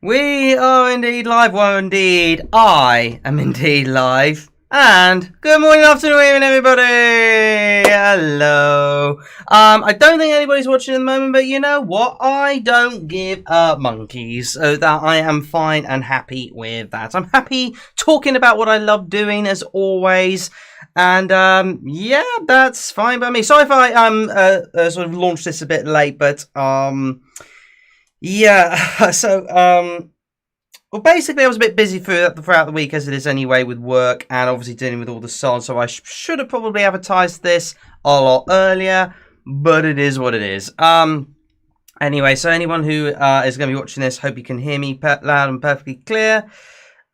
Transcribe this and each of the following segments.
We are indeed live. Well, indeed, I am indeed live. And good morning, afternoon, evening, everybody. Hello. I don't think anybody's watching at the moment, but you know what? I don't give monkeys, so that I am fine and happy with that. I'm happy talking about what I love doing, as always. And yeah, that's fine by me. Sorry if I sort of launched this a bit late, but yeah. So well, basically, I was a bit busy throughout the week, as it is anyway, with work and obviously dealing with all the songs. So I should have probably advertised this a lot earlier, but it is what it is. Anyway, so anyone who is going to be watching this, hope you can hear me loud and perfectly clear.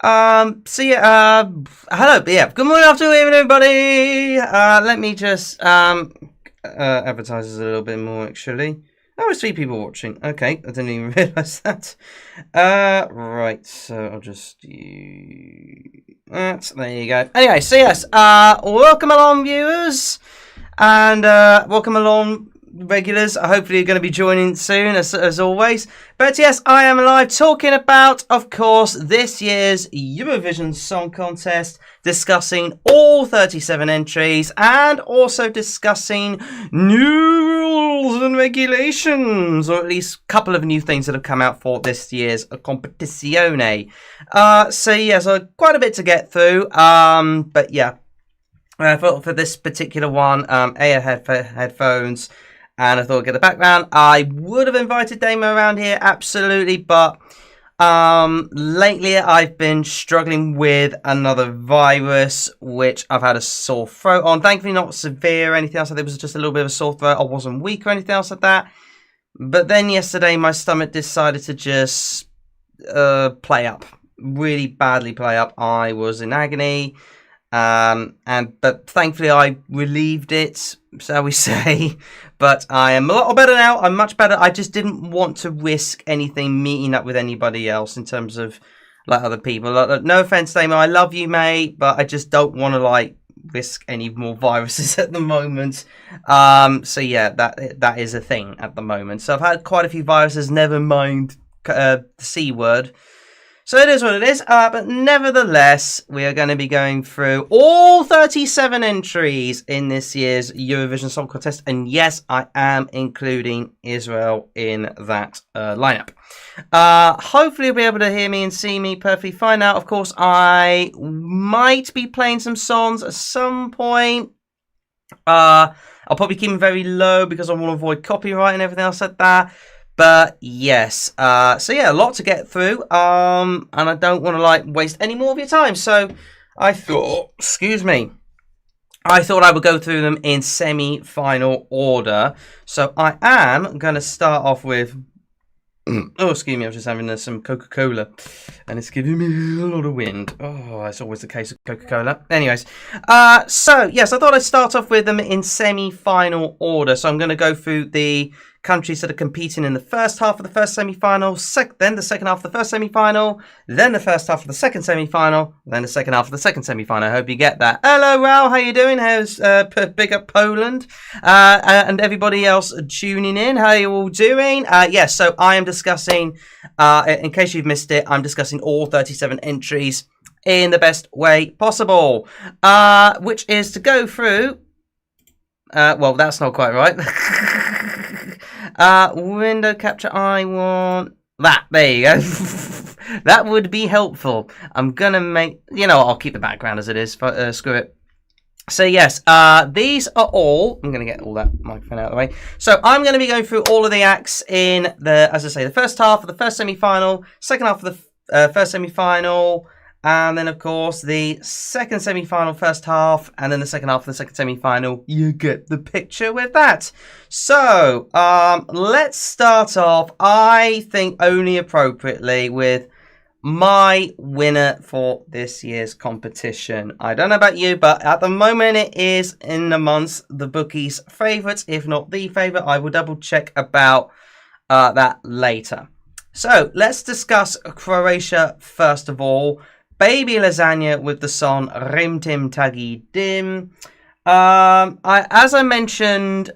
So yeah, hello, yeah, good morning, afternoon, evening, everybody. Let me just advertise this a little bit more, actually. Oh, there's 3 people watching. Okay, I didn't even realise that. Right, so I'll just do that. There you go. Anyway, so yes, welcome along, viewers, and welcome along, regulars. Hopefully you're going to be joining soon, as always. But yes, I am live talking about, of course, this year's Eurovision Song Contest, discussing all 37 entries and also discussing new rules and regulations, or at least a couple of new things that have come out for this year's competizione. So yeah, so quite a bit to get through. But yeah, for this particular one, headphones. And I thought I'd get the background. I would have invited Damo around here, absolutely. But lately I've been struggling with another virus, which I've had a sore throat on. Thankfully not severe or anything else. I think it was just a little bit of a sore throat. I wasn't weak or anything else like that. But then yesterday my stomach decided to just play up. Really badly play up. I was in agony. But thankfully I relieved it, shall we say. But I am a lot better now. I'm much better. I just didn't want to risk anything meeting up with anybody else in terms of like other people. Like, no offense, Damo, I love you, mate, but I just don't want to like risk any more viruses at the moment. So yeah, that is a thing at the moment. So I've had quite a few viruses. Never mind the C word. So it is what it is, but nevertheless, we are going to be going through all 37 entries in this year's Eurovision Song Contest. And yes, I am including Israel in that lineup. Hopefully you'll be able to hear me and see me perfectly fine now. Of course, I might be playing some songs at some point. I'll probably keep them very low because I want to avoid copyright and everything else like that. But yes, so yeah, a lot to get through, and I don't want to like waste any more of your time. So I thought, excuse me, I thought I would go through them in semi-final order. So I am going to start off with, oh, excuse me, I was just having some Coca-Cola, and it's giving me a lot of wind. Oh, that's always the case with Coca-Cola. Anyways, so yes, I thought I'd start off with them in semi-final order. So I'm going to go through the countries that are competing in the first half of the first semi-final, then the second half of the first semi-final, then the first half of the second semi-final, then the second half of the second semi-final. I hope you get that. Hello, Raul, how you doing? How's big up Poland and everybody else tuning in? How are you all doing? Yes, so I am discussing, in case you've missed it, I'm discussing all 37 entries in the best way possible, which is to go through, well, that's not quite right. Window capture, I want that. There you go. That would be helpful. I'm gonna make, you know, I'll keep the background as it is. Screw it. So yes, these are all, I'm gonna get all that microphone out of the way. So I'm gonna be going through all of the acts in the, as I say, the first half of the first semi-final, second half of the first semi-final, and then, of course, the second semi-final, first half, and then the second half of the second semi-final. You get the picture with that. So, let's start off, I think, only appropriately with my winner for this year's competition. I don't know about you, but at the moment it is in amongst the bookies' favourites, if not the favourite. I will double check about that later. So, let's discuss Croatia first of all. Baby Lasagna with the song Rim Tim Tagi Dim. As I mentioned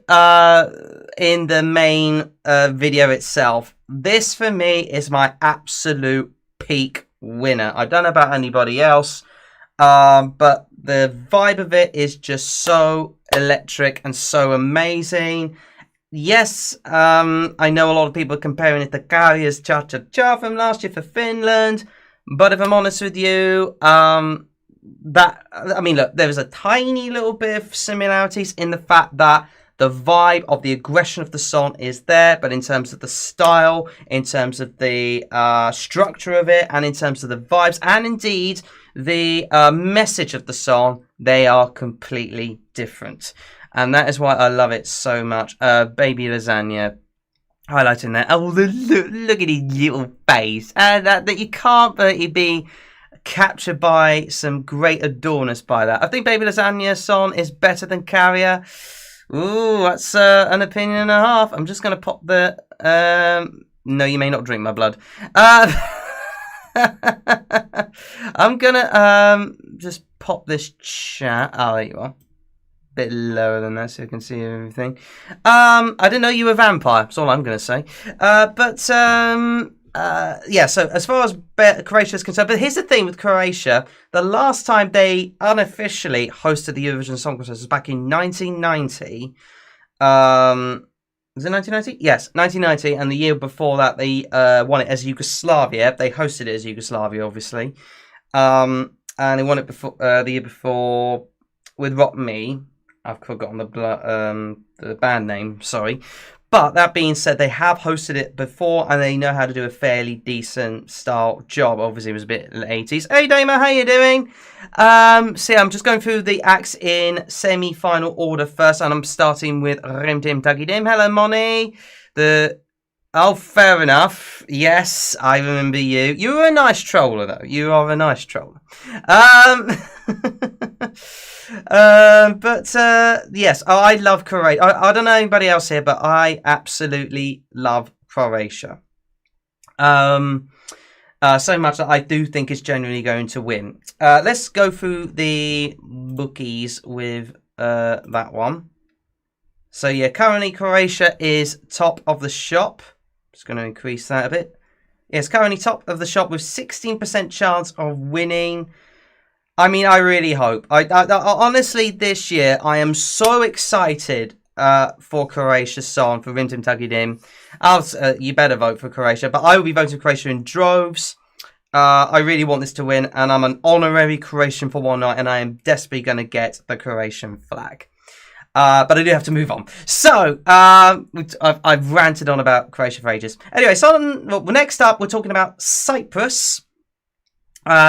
in the main video itself, this for me is my absolute peak winner. I don't know about anybody else, but the vibe of it is just so electric and so amazing. Yes, I know a lot of people are comparing it to Karia's Cha Cha Cha from last year for Finland, but if I'm honest with you, look, there was a tiny little bit of similarities in the fact that the vibe of the aggression of the song is there, but in terms of the style, in terms of the structure of it, and in terms of the vibes, and indeed the message of the song, they are completely different. And that is why I love it so much. Baby Lasagna, highlighting there. Oh, look at his little face. That you can't but be captured by some great adorness by that. I think Baby Lasagna song is better than Carrier. Ooh, that's an opinion and a half. I'm just going to pop the... no, you may not drink my blood. I'm going to just pop this chat. Oh, there you are. Bit lower than that so you can see everything. I didn't know you were a vampire. That's all I'm going to say. Yeah, so as far as Croatia is concerned, but here's the thing with Croatia. The last time they unofficially hosted the Eurovision Song Contest was back in 1990. Was it 1990? Yes, 1990. And the year before that, they won it as Yugoslavia. They hosted it as Yugoslavia, obviously. And they won it before the year before with Rock Me. I've forgotten the band name, sorry. But that being said, they have hosted it before and they know how to do a fairly decent style job. Obviously, it was a bit 80s. Hey, Dama, how you doing? So yeah, I'm just going through the acts in semi-final order first, and I'm starting with Rim Dim Duggy Dim. Hello, Moni. Oh, fair enough. Yes, I remember you. You were a nice troller, though. You are a nice troller. Yes, I love Croatia. I don't know anybody else here, but I absolutely love Croatia. So much that I do think is genuinely going to win. Let's go through the bookies with that one. So yeah, currently Croatia is top of the shop. Just going to increase that a bit. It's currently top of the shop with 16% chance of winning. I mean, I really hope. I honestly, this year, I am so excited for Croatia's song, for Rim Tim Tuggy Dim. You better vote for Croatia, but I will be voting for Croatia in droves. I really want this to win, and I'm an honorary Croatian for one night, and I am desperately going to get the Croatian flag. But I do have to move on. So, I've ranted on about Croatia for ages. Anyway, next up, we're talking about Cyprus.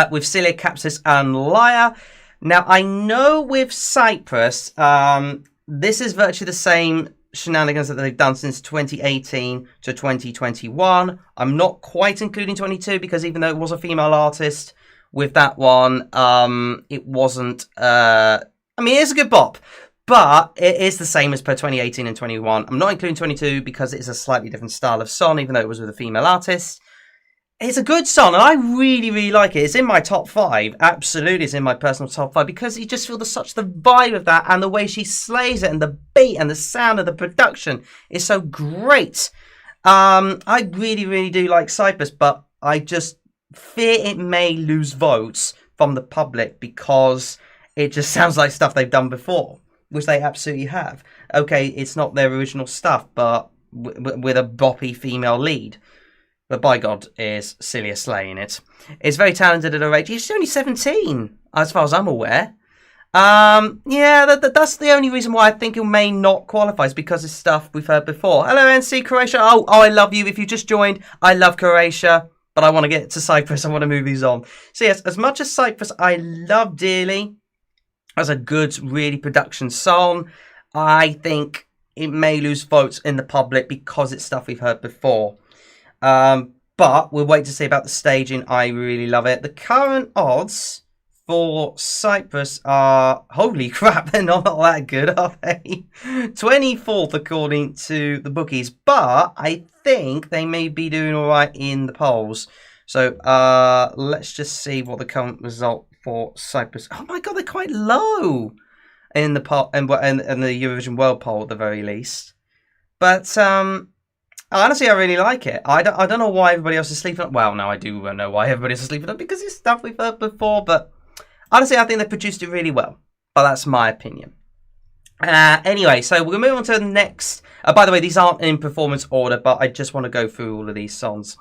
With Celia, Capsis, and Lyre. Now, I know with Cyprus, this is virtually the same shenanigans that they've done since 2018 to 2021. I'm not quite including 22 because even though it was a female artist, with that one, it wasn't... it's a good bop. But it is the same as per 2018 and 21. I'm not including 22 because it's a slightly different style of song, even though it was with a female artist. It's a good song, and I really, really like it. It's in my top 5. Absolutely, it's in my personal top 5 because you just feel such the vibe of that, and the way she slays it, and the beat, and the sound of the production is so great. I really, really do like Cyprus, but I just fear it may lose votes from the public because it just sounds like stuff they've done before, which they absolutely have. Okay, it's not their original stuff, but with a boppy female lead. But by God, is Celia slaying it. It's very talented at her age. She's only 17, as far as I'm aware. Yeah, that's the only reason why I think it may not qualify, is because it's stuff we've heard before. Hello, NC Croatia. Oh, I love you. If you just joined, I love Croatia, but I want to get to Cyprus. I want to move these on. So yes, as much as Cyprus I love dearly as a good, really production song, I think it may lose votes in the public because it's stuff we've heard before. But we'll wait to see about the staging. I really love it. The current odds for Cyprus are, holy crap, they're not that good, are they? 24th according to the bookies, but I think they may be doing all right in the polls. So let's just see what the current result for Cyprus. Oh my God, they're quite low. in the poll and the Eurovision World Poll at the very least. But honestly, I really like it. I don't know why everybody else is sleeping on. Well, now I do know why everybody else is sleeping on, because it's stuff we've heard before. But honestly, I think they produced it really well. But that's my opinion. Anyway, so we're going to move on to the next. By the way, these aren't in performance order, but I just want to go through all of these songs.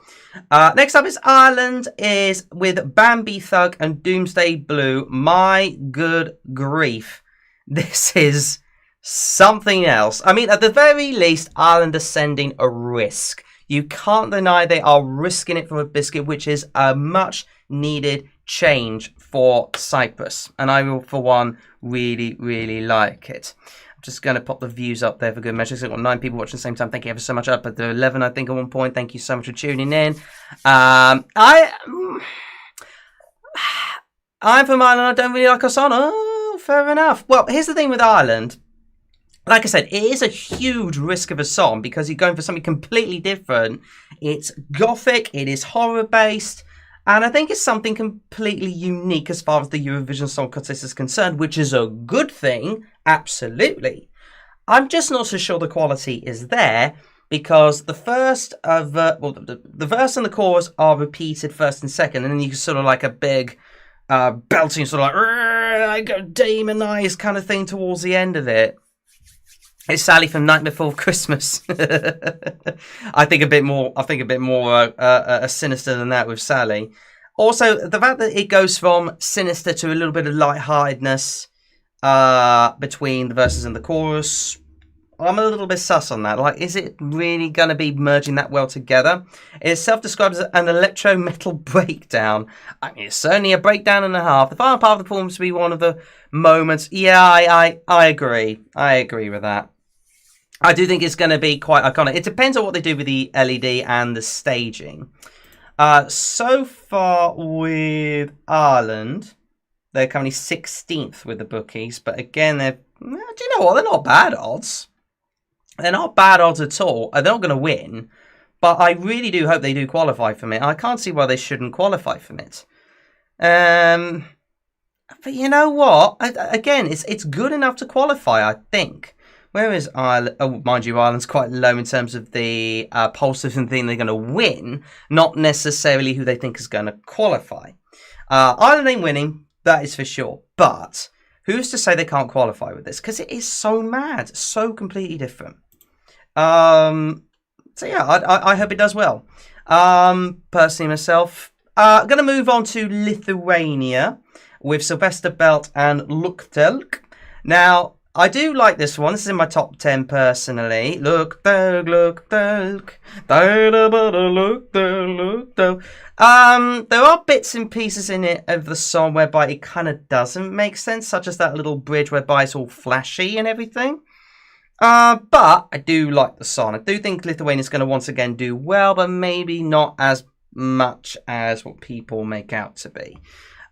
Next up is Ireland, is with Bambi Thug and Doomsday Blue. My good grief. This is something else. I mean, at the very least, Ireland are sending a risk. You can't deny they are risking it for a biscuit, which is a much needed change for Cyprus. And I will, for one, really, really like it. I'm just going to pop the views up there for good measure. So I've got 9 people watching at the same time. Thank you ever so much. Up at the 11, I think, at one point. Thank you so much for tuning in. I'm from Ireland. I don't really like our song. Oh, fair enough. Well, here's the thing with Ireland. Like I said, it is a huge risk of a song because you're going for something completely different. It's gothic, it is horror-based, and I think it's something completely unique as far as the Eurovision Song Contest is concerned, which is a good thing, absolutely. I'm just not so sure the quality is there because the first the verse and the chorus are repeated first and second, and then you sort of like a big belting sort of like a demonized kind of thing towards the end of it. It's Sally from Night Before Christmas. I think a bit more sinister than that with Sally. Also, the fact that it goes from sinister to a little bit of lightheartedness between the verses and the chorus. I'm a little bit sus on that. Like, is it really going to be merging that well together? It's self-described as an electro-metal breakdown. I mean, it's certainly a breakdown and a half. The final part of the performance will be one of the moments. Yeah, I agree. I agree with that. I do think it's going to be quite iconic. It depends on what they do with the LED and the staging. So far with Ireland, they're currently 16th with the bookies. But again, do you know what? They're not bad odds. They're not bad odds at all. They're not going to win. But I really do hope they do qualify from it. I can't see why they shouldn't qualify from it. But you know what? Again, it's good enough to qualify, I think. Where is Ireland? Oh, mind you, Ireland's quite low in terms of the polls and thing they're going to win, not necessarily who they think is going to qualify. Ireland ain't winning, that is for sure. But who's to say they can't qualify with this? Because it is so mad, so completely different. So yeah, I hope it does well. Personally myself, I'm going to move on to Lithuania with Sylvester Belt and Luktelk. Now, I do like this one. This is in my top 10 personally. Luktelk, Luktelk. There are bits and pieces in it of the song whereby it kind of doesn't make sense, such as that little bridge whereby it's all flashy and everything. But I do like the song. I do think Lithuania is going to once again do well, but maybe not as much as what people make out to be.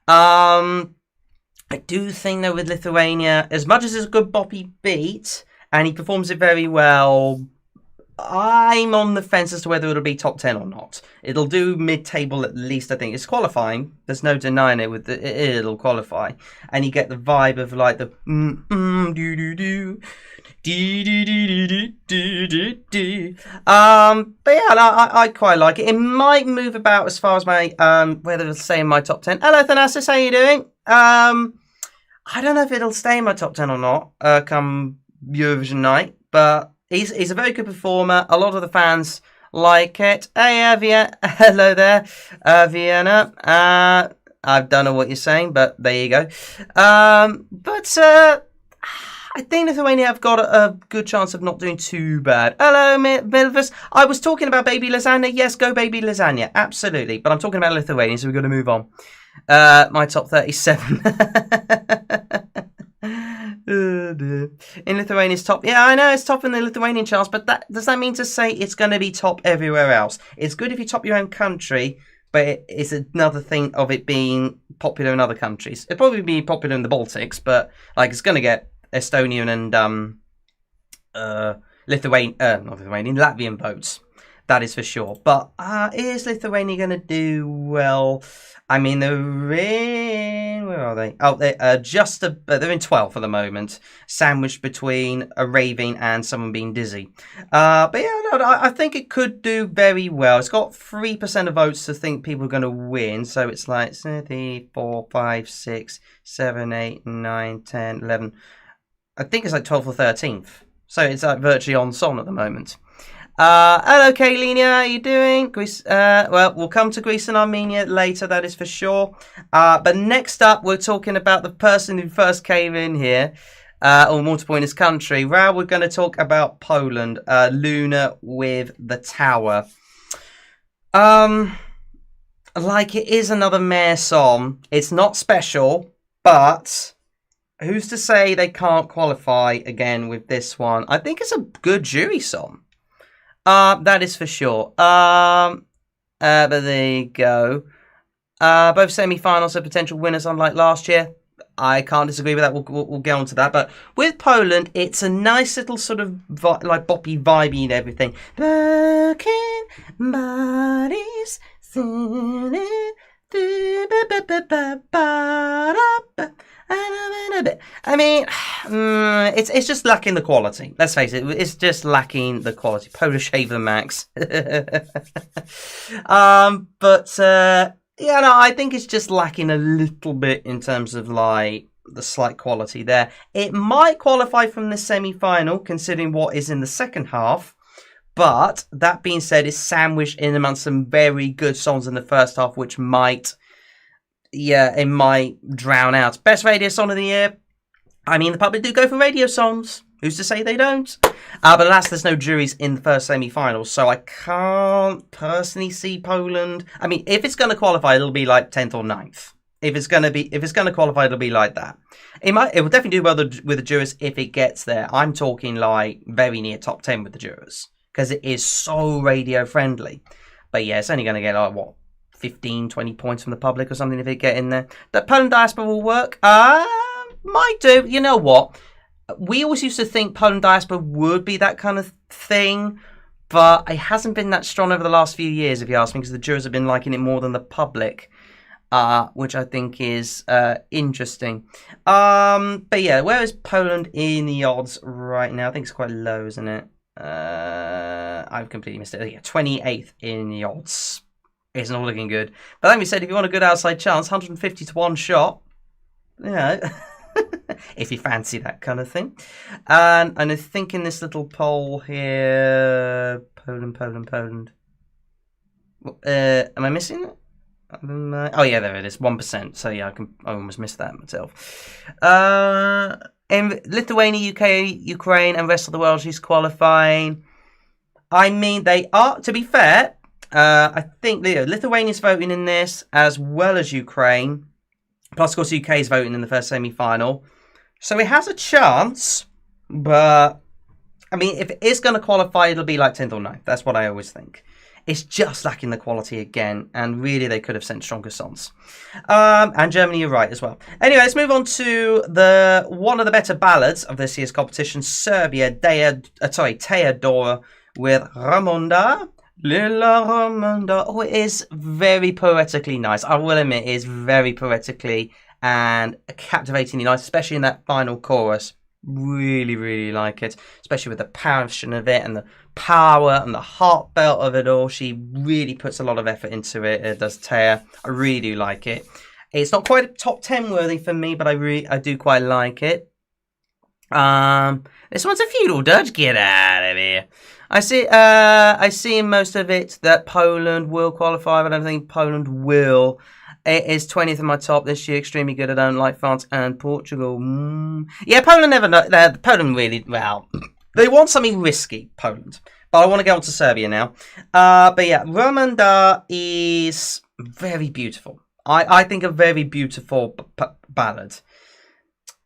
I do think that with Lithuania, as much as it's a good boppy beat, and he performs it very well, I'm on the fence as to whether it'll be top 10 or not. It'll do mid-table at least, I think. It's qualifying. There's no denying it. It'll qualify. And you get the vibe of like the but yeah, I quite like it. It might move about as far as my whether it'll stay in my top 10. Hello Thanasis, how you doing? I don't know if it'll stay in my top 10 or not come Eurovision night, but he's a very good performer. A lot of the fans like it. Hey Vienna, hello there, Vienna. I don't know what you're saying, but there you go. I think Lithuania have got a good chance of not doing too bad. Hello, Milvis. I was talking about Baby Lasagna. Yes, go Baby Lasagna. Absolutely. But I'm talking about Lithuania, so we're going to move on. My top 37. In Lithuania's top. Yeah, I know it's top in the Lithuanian charts, but does that mean to say it's going to be top everywhere else? It's good if you top your own country, but it's another thing of it being popular in other countries. It'll probably be popular in the Baltics, but like it's going to get Estonian and Latvian votes. That is for sure. But is Lithuania going to do well? I mean, they're in... Where are they? Oh, they're they're in 12th at the moment. Sandwiched between a raving and someone being dizzy. But yeah, no, I think it could do very well. It's got 3% of votes to think people are going to win. So it's like 3, 4, 5, 6, 7, 8, 9, 10, 11. I think it's like 12th or 13th. So it's like virtually on song at the moment. Hello, Kayleen, how are you doing? Greece, well, we'll come to Greece and Armenia later, that is for sure. But next up, we're talking about the person who first came in here, or multiple in his country. Now we're going to talk about Poland, Luna with the Tower. Like, it is another Mare song. It's not special, but who's to say they can't qualify again with this one? I think it's a good jury song. That is for sure. But there you go. Both semi-finals are potential winners, unlike last year. I can't disagree with that. We'll get on to that. But with Poland, it's a nice little sort of like boppy, vibey and everything. Broken bodies. I mean, it's just lacking the quality. Let's face it, it's just lacking the quality. Polish Haver Max. Yeah, no, I think it's just lacking a little bit in terms of like the slight quality there. It might qualify from the semi-final, considering what is in the second half. But that being said, it's sandwiched in amongst some very good songs in the first half, which might... Yeah, it might drown out. Best radio song of the year. I mean, the public do go for radio songs. Who's to say they don't? But alas, there's no juries in the first semi-finals, so I can't personally see Poland. I mean, if it's going to qualify, it'll be like 10th or 9th. If it's going to qualify, it'll be like that. It will definitely do well with the jurors if it gets there. I'm talking like very near top 10 with the jurors because it is so radio friendly. But yeah, it's only going to get like what? 15, 20 points from the public or something if it get in there. The Poland diaspora will work. Might do. You know what? We always used to think Poland diaspora would be that kind of thing, but it hasn't been that strong over the last few years, if you ask me, because the jurors have been liking it more than the public, which I think is interesting. But yeah, where is Poland in the odds right now? I think it's quite low, isn't it? I've completely missed it. Yeah, 28th in the odds. It's not looking good. But like we said, if you want a good outside chance, 150 to 1 shot. Yeah. If you fancy that kind of thing. And I think in this little poll here... Poland. Am I missing it? Oh, yeah, there it is. 1%. So, yeah, I almost missed that myself. In Lithuania, UK, Ukraine, and rest of the world, she's qualifying. I mean, they are, to be fair... I think Lithuania's voting in this as well as Ukraine. Plus, of course, UK is voting in the first semi-final. So it has a chance. But, I mean, if it is going to qualify, it'll be like 10th or 9th. That's what I always think. It's just lacking the quality again. And really, they could have sent stronger songs. And Germany, you're right as well. Anyway, let's move on to one of the better ballads of this year's competition. Serbia, Teodora with Ramonda. Lila Ramonda. Oh, it is very poetically nice. I will admit, it is very poetically and captivatingly nice, especially in that final chorus. Really, really like it, especially with the passion of it and the power and the heartfelt of it all. She really puts a lot of effort into it. It does Taya. I really do like it. It's not quite top 10 worthy for me, but I do quite like it. This one's a feudal dirge. Get out of here. I see in most of it that Poland will qualify, but I don't think Poland will. It is 20th in my top this year. Extremely good. I don't like France and Portugal. Yeah, Poland never know. Poland really, well, they want something risky, Poland. But I want to go on to Serbia now. But yeah, Ramonda is very beautiful. I think a very beautiful ballad.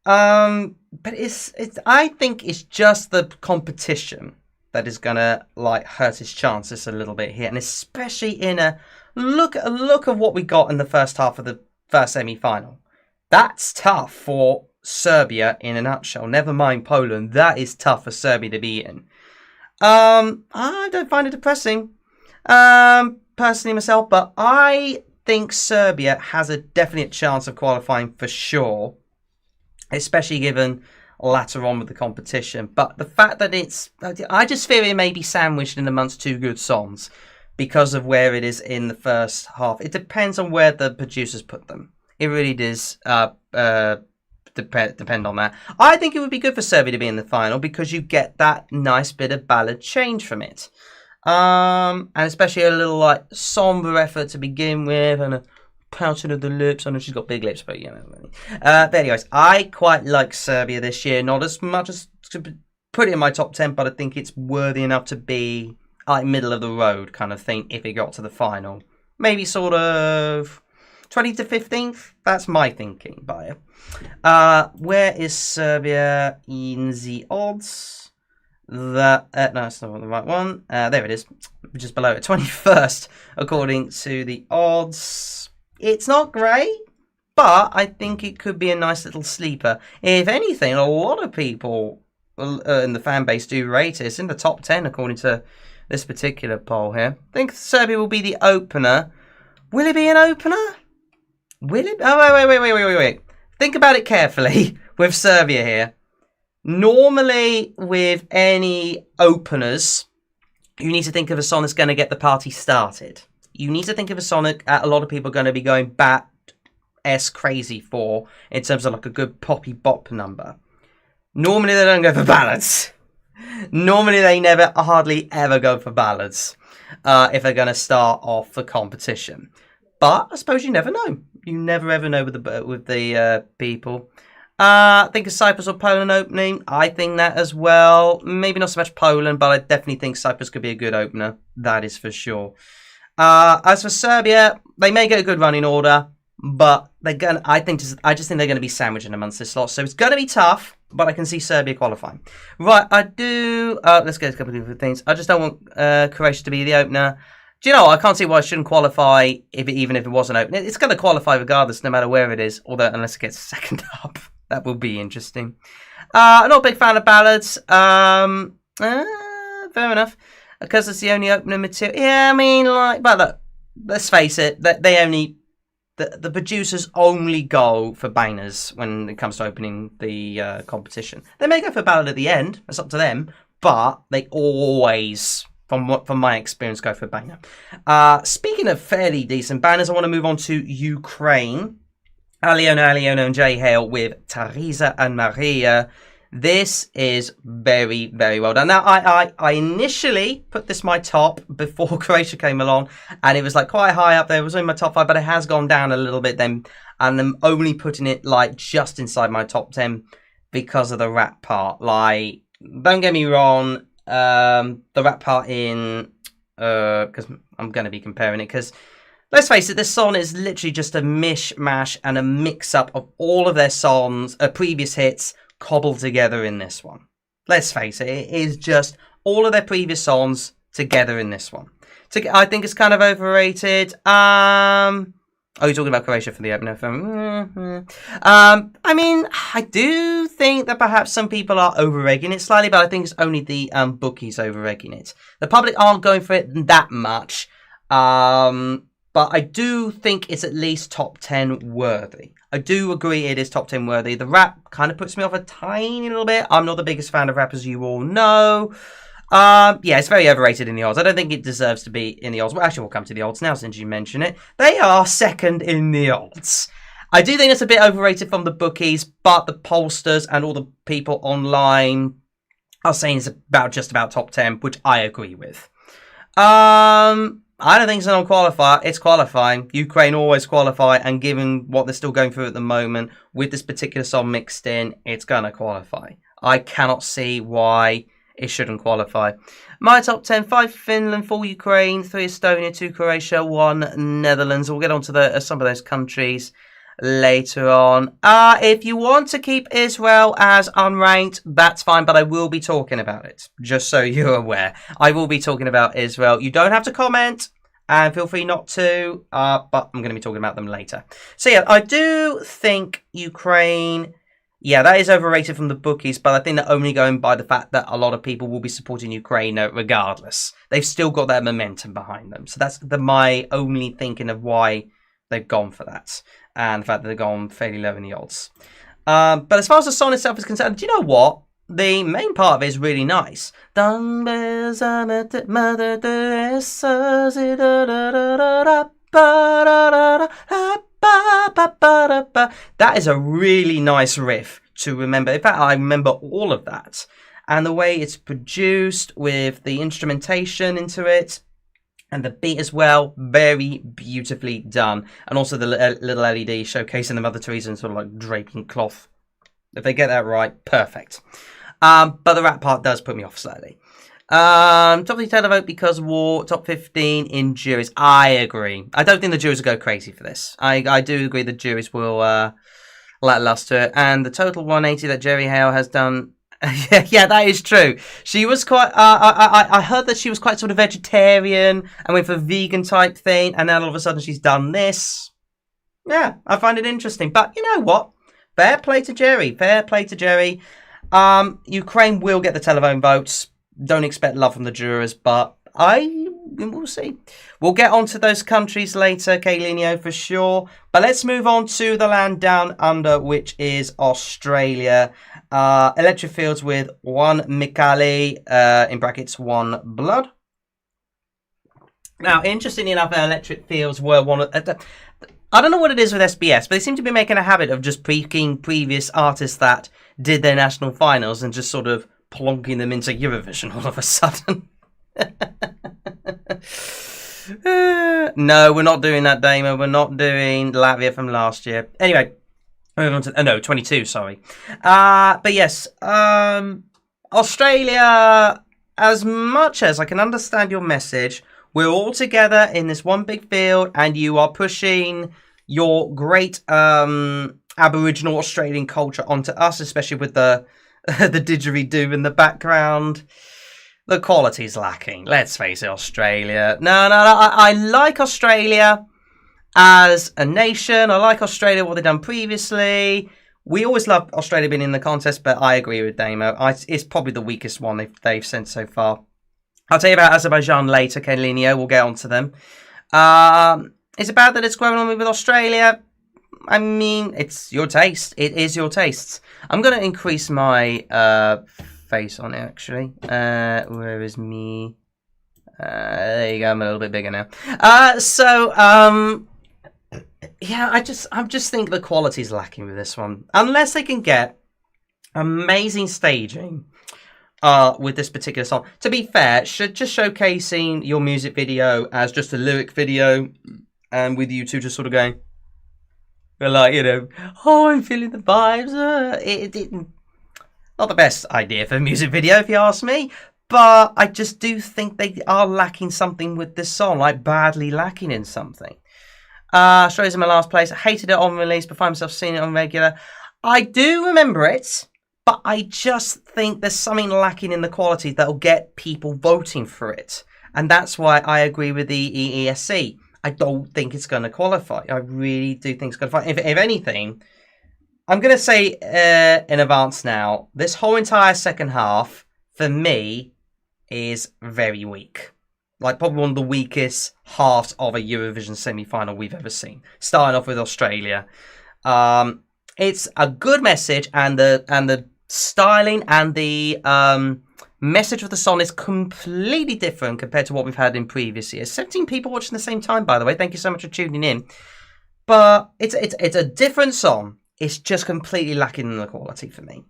But I think it's just the competition that is gonna like hurt his chances a little bit here, and especially in a look of what we got in the first half of the first semi-final. That's tough for Serbia in a nutshell. Never mind Poland. That is tough for Serbia to be in. I don't find it depressing, personally myself, but I think Serbia has a definite chance of qualifying for sure, especially given later on with the competition. But the fact that I just fear it may be sandwiched in amongst two good songs because of where it is in the first half. It depends on where the producers put them. It really does depend on that. I think it would be good for Serbia to be in the final because you get that nice bit of ballad change from it. And especially a little like somber effort to begin with and a pouting of the lips. I know she's got big lips, but you know. But anyways, I quite like Serbia this year. Not as much as to put it in my top 10, but I think it's worthy enough to be like middle of the road kind of thing if it got to the final. Maybe sort of 20th to 15th. That's my thinking by it. Where is Serbia in the odds? No, that's not the right one. There it is, just below it. 21st, according to the odds. It's not great, but I think it could be a nice little sleeper. If anything, a lot of people in the fan base do rate it. It's in the top 10, according to this particular poll here. I think Serbia will be the opener. Will it be an opener? Will it? Oh, wait. Think about it carefully with Serbia here. Normally, with any openers, you need to think of a song that's going to get the party started. You need to think of a song that a lot of people are going to be going bat-esque crazy for in terms of like a good poppy bop number. Normally, they don't go for ballads. Normally, they hardly ever go for ballads if they're going to start off the competition. But I suppose you never know. You never ever know with the people. I think of Cyprus or Poland opening. I think that as well. Maybe not so much Poland, but I definitely think Cyprus could be a good opener. That is for sure. As for Serbia, they may get a good running order, but I just think they're gonna be sandwiched in amongst this lot. So it's gonna be tough, but I can see Serbia qualifying. Right, I do. Let's get a couple of different things. I just don't want Croatia to be the opener. Do you know, I can't see why it shouldn't qualify even if it wasn't open. It's going to qualify regardless, no matter where it is, although unless it gets second up. That will be interesting. I'm not a big fan of ballads. Fair enough. Because it's the only opening material. Yeah, I mean, but look, let's face it, the producers only go for bangers when it comes to opening the competition. They may go for a ballad at the end, that's up to them, but they always, from my experience, go for a banger. Speaking of fairly decent bangers, I want to move on to Ukraine. Aliona and Jay Hale with Teresa and Maria. This is very, very well done. Now, I initially put this my top before Croatia came along, and it was like quite high up there. It was in my top 5, but it has gone down a little bit then, and I'm only putting it like just inside my top 10 because of the rap part. Like, don't get me wrong, the rap part in because I'm going to be comparing it because. Let's face it, this song is literally just a mishmash and a mix-up of all of their songs, previous hits, cobbled together in this one. Let's face it, it is just all of their previous songs together in this one. I think it's kind of overrated. Oh, you're talking about Croatia for the opener film. I mean, I do think that perhaps some people are over-egging it slightly, but I think it's only the bookies over-egging it. The public aren't going for it that much. But I do think it's at least top 10 worthy. I do agree it is top 10 worthy. The rap kind of puts me off a tiny little bit. I'm not the biggest fan of rap, as you all know. Yeah, it's very overrated in the odds. I don't think it deserves to be in the odds. Well, actually, we'll come to the odds now since you mention it. They are second in the odds. I do think it's a bit overrated from the bookies, but the pollsters and all the people online are saying it's just about top 10, which I agree with. I don't think it's an qualifier. It's qualifying. Ukraine always qualify, and given what they're still going through at the moment, with this particular song mixed in, it's going to qualify. I cannot see why it shouldn't qualify. My top 10, 5 Finland, 4 Ukraine, 3 Estonia, 2 Croatia, 1 Netherlands. We'll get on to some of those countries later on. If you want to keep Israel as unranked, that's fine, but I will be talking about it, just so you're aware. I will be talking about Israel. You don't have to comment, and feel free not to, but I'm going to be talking about them later. So yeah, I do think Ukraine, yeah, that is overrated from the bookies, but I think they're only going by the fact that a lot of people will be supporting Ukraine regardless. They've still got that momentum behind them. So that's my only thinking of why they've gone for that. And the fact that they've gone fairly low in the odds. But as far as the song itself is concerned, do you know what? The main part of it is really nice. That is a really nice riff to remember. In fact, I remember all of that. And the way it's produced with the instrumentation into it and the beat as well, very beautifully done. And also the little LED showcasing the Mother Teresa and sort of like draping cloth. If they get that right, perfect. But the rap part does put me off slightly. Top 10 televote because war. Top 15 in juries. I agree. I don't think the juries will go crazy for this. I do agree the juries will let luster it. And the total 180 that Jerry Hale has done. Yeah, that is true. She was quite. I heard that she was quite sort of vegetarian and went for a vegan type thing, and then all of a sudden she's done this. Yeah, I find it interesting. But you know what? Fair play to Jerry. Fair play to Jerry. Ukraine will get the telephone votes. Don't expect love from the jurors, but we'll see. We'll get onto those countries later, Kaylinio, for sure. But let's move on to the land down under, which is Australia. Electric Fields with one Mikali, in brackets, one Blood. Now, interestingly enough, Electric Fields were one of... I don't know what it is with SBS, but they seem to be making a habit of just picking previous artists that did their national finals and just sort of plonking them into Eurovision all of a sudden. No, we're not doing that, Damo. We're not doing Latvia from last year. Anyway, moving on to... no, 22, sorry. But yes, Australia, as much as I can understand your message, we're all together in this one big field and you are pushing your great Aboriginal Australian culture onto us, especially with the didgeridoo in the background. The quality's lacking. Let's face it, Australia. No, I like Australia as a nation. I like Australia, what they've done previously. We always love Australia being in the contest, but I agree with Damo. It's probably the weakest one they've sent so far. I'll tell you about Azerbaijan later, Kenlinio. We'll get on to them. Is it bad that it's growing on me with Australia? I mean, it's your taste. It is your tastes. I'm going to increase my face on it, actually. Where is me? There you go. I'm a little bit bigger now. Yeah, I just think the quality's lacking with this one. Unless they can get amazing staging with this particular song. To be fair, just showcasing your music video as just a lyric video, and with you two just sort of going, like, you know, oh, I'm feeling the vibes. Not the best idea for a music video, if you ask me. But I just do think they are lacking something with this song, like badly lacking in something. Australia's in my last place. I hated it on release, but find myself seeing it on regular. I do remember it, but I just think there's something lacking in the quality that'll get people voting for it. And that's why I agree with the EESC. I don't think it's going to qualify. I really do think it's going to qualify. If anything, I'm going to say in advance now, this whole entire second half, for me, is very weak. Like, probably one of the weakest halves of a Eurovision semi-final we've ever seen. Starting off with Australia. It's a good message, and the styling and the message of the song is completely different compared to what we've had in previous years. 17 people watching at the same time, by the way. Thank you so much for tuning in. But it's a different song. It's just completely lacking in the quality for me.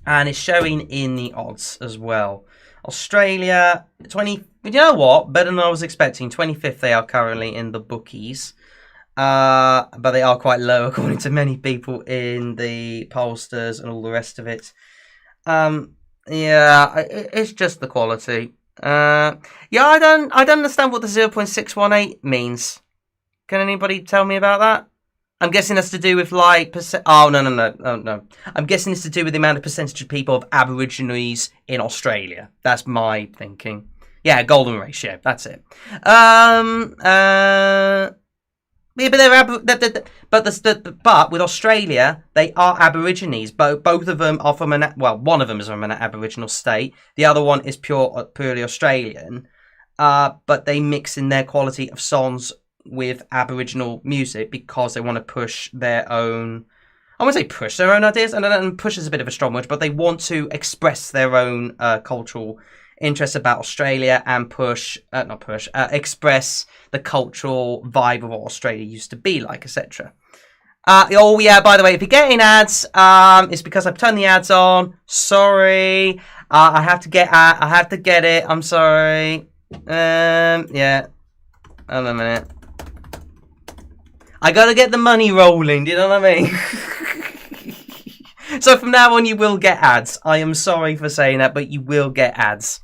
And it's showing in the odds as well. Australia, 20... You know what? Better than I was expecting. 25th they are currently in the bookies. But they are quite low according to many people in the pollsters and all the rest of it. Yeah, it's just the quality. Yeah, I don't understand what the 0.618 means. Can anybody tell me about that? I'm guessing that's to do with like Oh no. I'm guessing it's to do with the amount of percentage of people of Aborigines in Australia. That's my thinking. Yeah, golden ratio. That's it. Yeah, but with Australia, they are Aborigines. Both of them are from one of them is from an Aboriginal state. The other one is purely Australian. But they mix in their quality of songs with Aboriginal music because they want to push their own. I wouldn't say push their own ideas, and push is a bit of a strong word, but they want to express their own cultural interests about Australia and express the cultural vibe of what Australia used to be like, etc. Oh yeah, by the way, if you're getting ads, it's because I've turned the ads on. Sorry, I have to get it. I'm sorry. Yeah. Hold on a minute. I gotta get the money rolling. Do you know what I mean? So from now on, you will get ads. I am sorry for saying that, but you will get ads.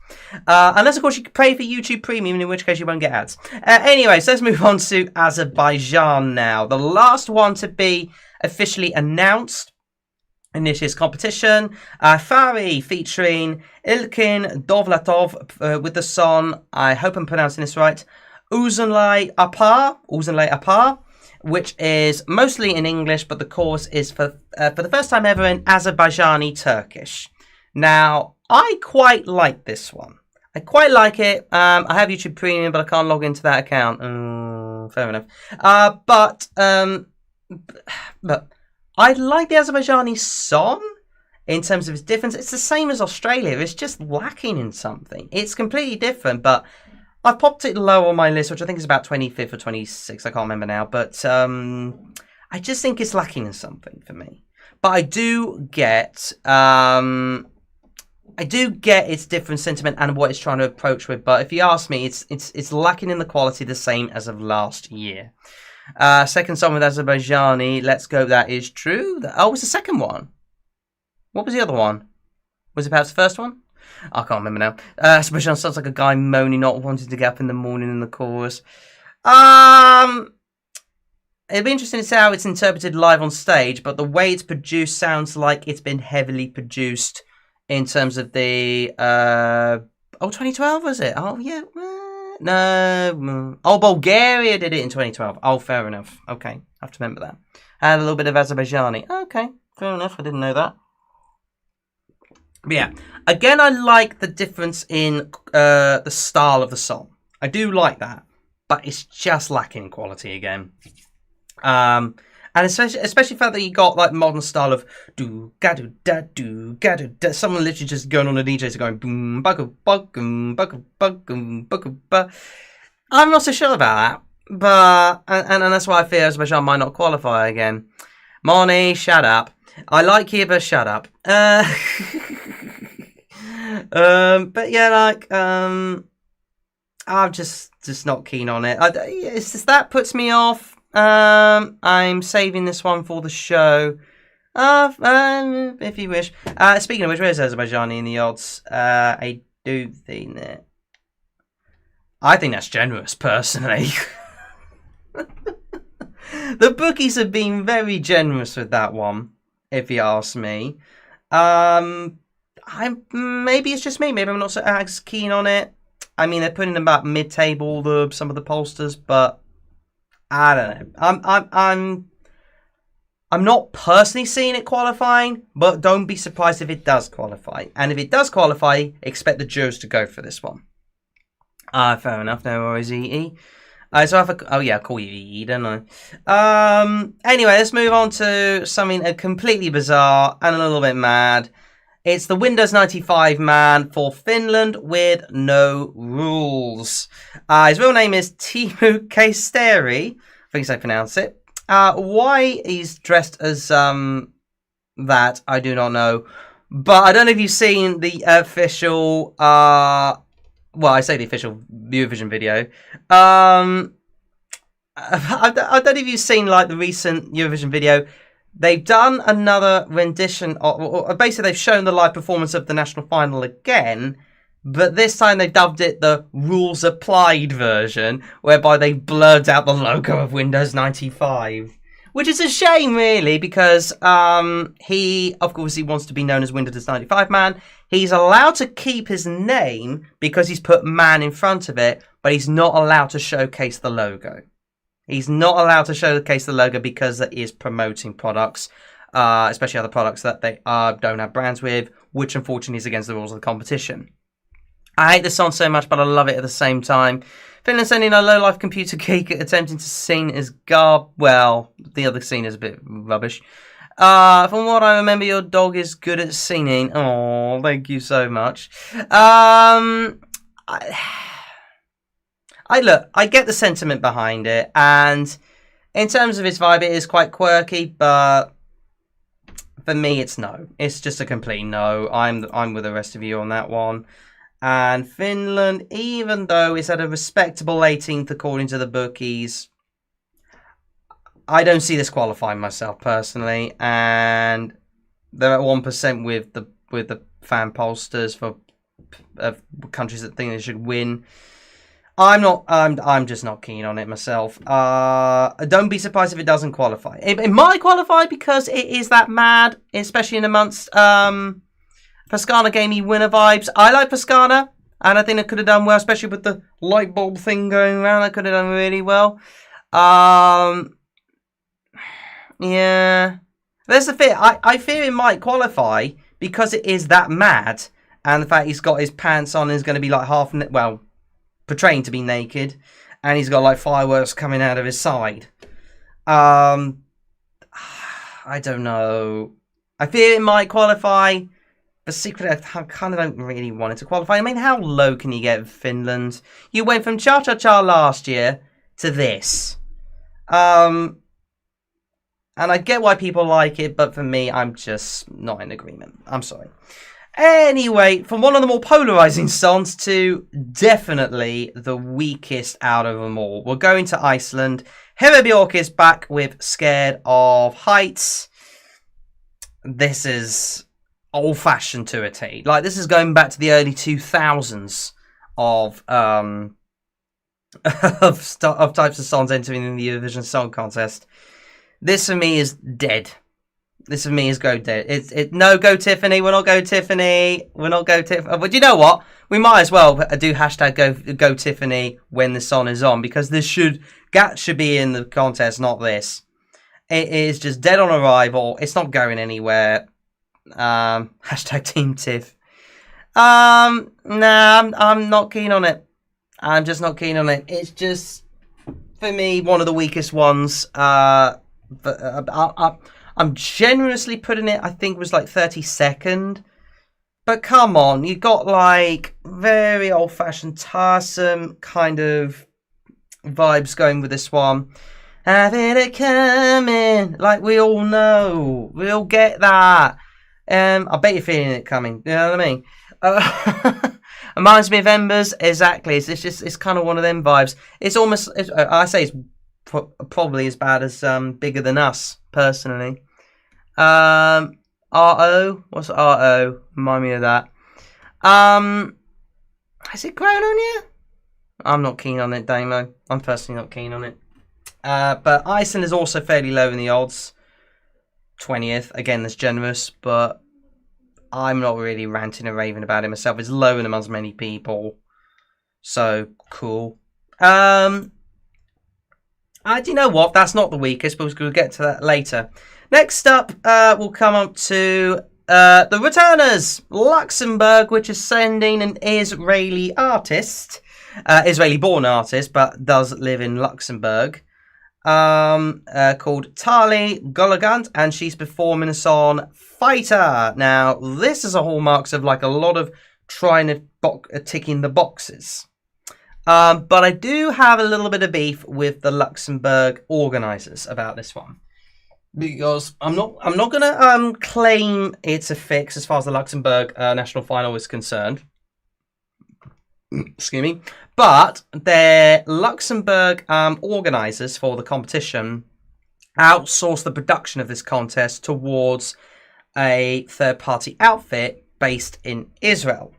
Unless, of course, you can pay for YouTube Premium, in which case you won't get ads. Anyway, so let's move on to Azerbaijan now. The last one to be officially announced in this year's competition. Fari featuring Ilkin Dovlatov with the song, I hope I'm pronouncing this right, Uzunlay Apar, which is mostly in English, but the chorus is for the first time ever in Azerbaijani Turkish. Now, I quite like this one. I quite like it. I have YouTube Premium, but I can't log into that account. Fair enough. But I like the Azerbaijani song in terms of its difference. It's the same as Australia. It's just lacking in something. It's completely different, but I've popped it low on my list, which I think is about 25th or 26th. I can't remember now. But I just think it's lacking in something for me. But I do get its different sentiment and what it's trying to approach with. But if you ask me, it's lacking in the quality the same as of last year. Second song with Azerbaijani, Let's Go, That Is True. Oh, it was the second one. What was the other one? Was it perhaps the first one? I can't remember now. Azerbaijan sounds like a guy moaning, not wanting to get up in the morning in the chorus. It'd be interesting to see how it's interpreted live on stage, but the way it's produced sounds like it's been heavily produced in terms of the 2012 was it? Oh yeah, no. Oh, Bulgaria did it in 2012. Oh, fair enough. Okay, I have to remember that. I had a little bit of Azerbaijani. Okay, fair enough. I didn't know that. But yeah, again, I like the difference in the style of the song. I do like that, but it's just lacking in quality again. And especially the fact that you got like modern style of do ga do da do ga do da. Someone literally just going on the DJs going boom bugga bugum bugga bugum bugga ba. I'm not so sure about that, but and that's why I fear Azerbaijan might not qualify again. Moni, shut up. I like you, but shut up. But yeah, like I'm just not keen on it. It's just that puts me off. I'm saving this one for the show. If you wish. Speaking of which, where's Azerbaijani in the odds? I do think that. I think that's generous, personally. The bookies have been very generous with that one, if you ask me. Maybe it's just me. Maybe I'm not so as keen on it. I mean, they're putting about mid-table some of the pollsters, but I don't know. I'm not personally seeing it qualifying, but don't be surprised if it does qualify. And if it does qualify, expect the jurors to go for this one. Fair enough. No worries, EE. I'll call you EE, don't I? Anyway, let's move on to something completely bizarre and a little bit mad. It's the Windows 95 man for Finland with no rules. His real name is Teemu Keisteri. I think so I pronounce it. Why he's dressed as that, I do not know. But I don't know if you've seen the official... I say the official Eurovision video. I don't know if you've seen like the recent Eurovision video. They've done another rendition, or basically they've shown the live performance of the national final again, but this time they've dubbed it the rules applied version, whereby they blurred out the logo of Windows 95. Which is a shame, really, because he, of course, he wants to be known as Windows 95 Man. He's allowed to keep his name because he's put man in front of it, but he's not allowed to showcase the logo. He's not allowed to showcase the logo because that is promoting products, especially other products that they don't have brands with, which unfortunately is against the rules of the competition. I hate the song so much, but I love it at the same time. Finland sending a low-life computer geek attempting to sing as well, the other scene is a bit rubbish. From what I remember, your dog is good at singing. Oh, thank you so much. I look, I get the sentiment behind it, and in terms of its vibe, it is quite quirky, but for me, it's no. It's just a complete no. I'm with the rest of you on that one. And Finland, even though it's at a respectable 18th according to the bookies, I don't see this qualifying myself personally. And they're at 1% with the fan pollsters for countries that think they should win. I'm just not keen on it myself. Don't be surprised if it doesn't qualify. It might qualify because it is that mad, especially in amongst Pascana gave me winner vibes. I like Pascana, and I think it could have done well, especially with the light bulb thing going around. I could have done really well. Yeah. There's the fear. I fear it might qualify because it is that mad, and the fact he's got his pants on and is going to be like portraying to be naked, and he's got like fireworks coming out of his side. I don't know. I fear it might qualify. But secretly, I kind of don't really want it to qualify. I mean, how low can you get Finland? You went from Cha-Cha-Cha last year to this. And I get why people like it, but for me, I'm just not in agreement. I'm sorry. Anyway, from one of the more polarizing songs to definitely the weakest out of them all. We're going to Iceland. Hera Björk is back with Scared of Heights. This is old-fashioned to a T. Like, this is going back to the early 2000s of types of songs entering in the Eurovision Song Contest. This for me is dead. This for me is go dead. No, go Tiffany. We're not go Tiffany. We're not go Tiffany. But you know what? We might as well do hashtag go Tiffany when the song is on, because this should be in the contest, not this. It is just dead on arrival. It's not going anywhere. Hashtag Team Tiff. Nah, I'm not keen on it. I'm just not keen on it. It's just, for me, one of the weakest ones. But I'm generously putting it, I think, was like 32nd. But come on, you got like very old-fashioned, tiresome kind of vibes going with this one. Having it coming, like we all know. We all get that. I bet you're feeling it coming. You know what I mean? Reminds me of Embers. Exactly. It's kind of one of them vibes. It's almost. I say it's probably as bad as Bigger Than Us, personally. R.O. What's R.O.? Remind me of that. Has it grown on you? I'm not keen on it, Damo. I'm personally not keen on it. But Iceland is also fairly low in the odds. 20th. Again, that's generous, but I'm not really ranting and raving about it myself. It's low in amongst many people. So, cool. Do you know what? That's not the weakest, but we'll get to that later. Next up, we'll come up to the returners. Luxembourg, which is sending an Israeli artist. Israeli-born artist, but does live in Luxembourg. Called Tali Golagant, and she's performing a song Fighter. Now, this is a hallmarks of like a lot of trying to ticking the boxes. But I do have a little bit of beef with the Luxembourg organisers about this one, because I'm not gonna claim it's a fix as far as the Luxembourg national final is concerned. Excuse me. But their Luxembourg organisers for the competition outsourced the production of this contest towards a third-party outfit based in Israel.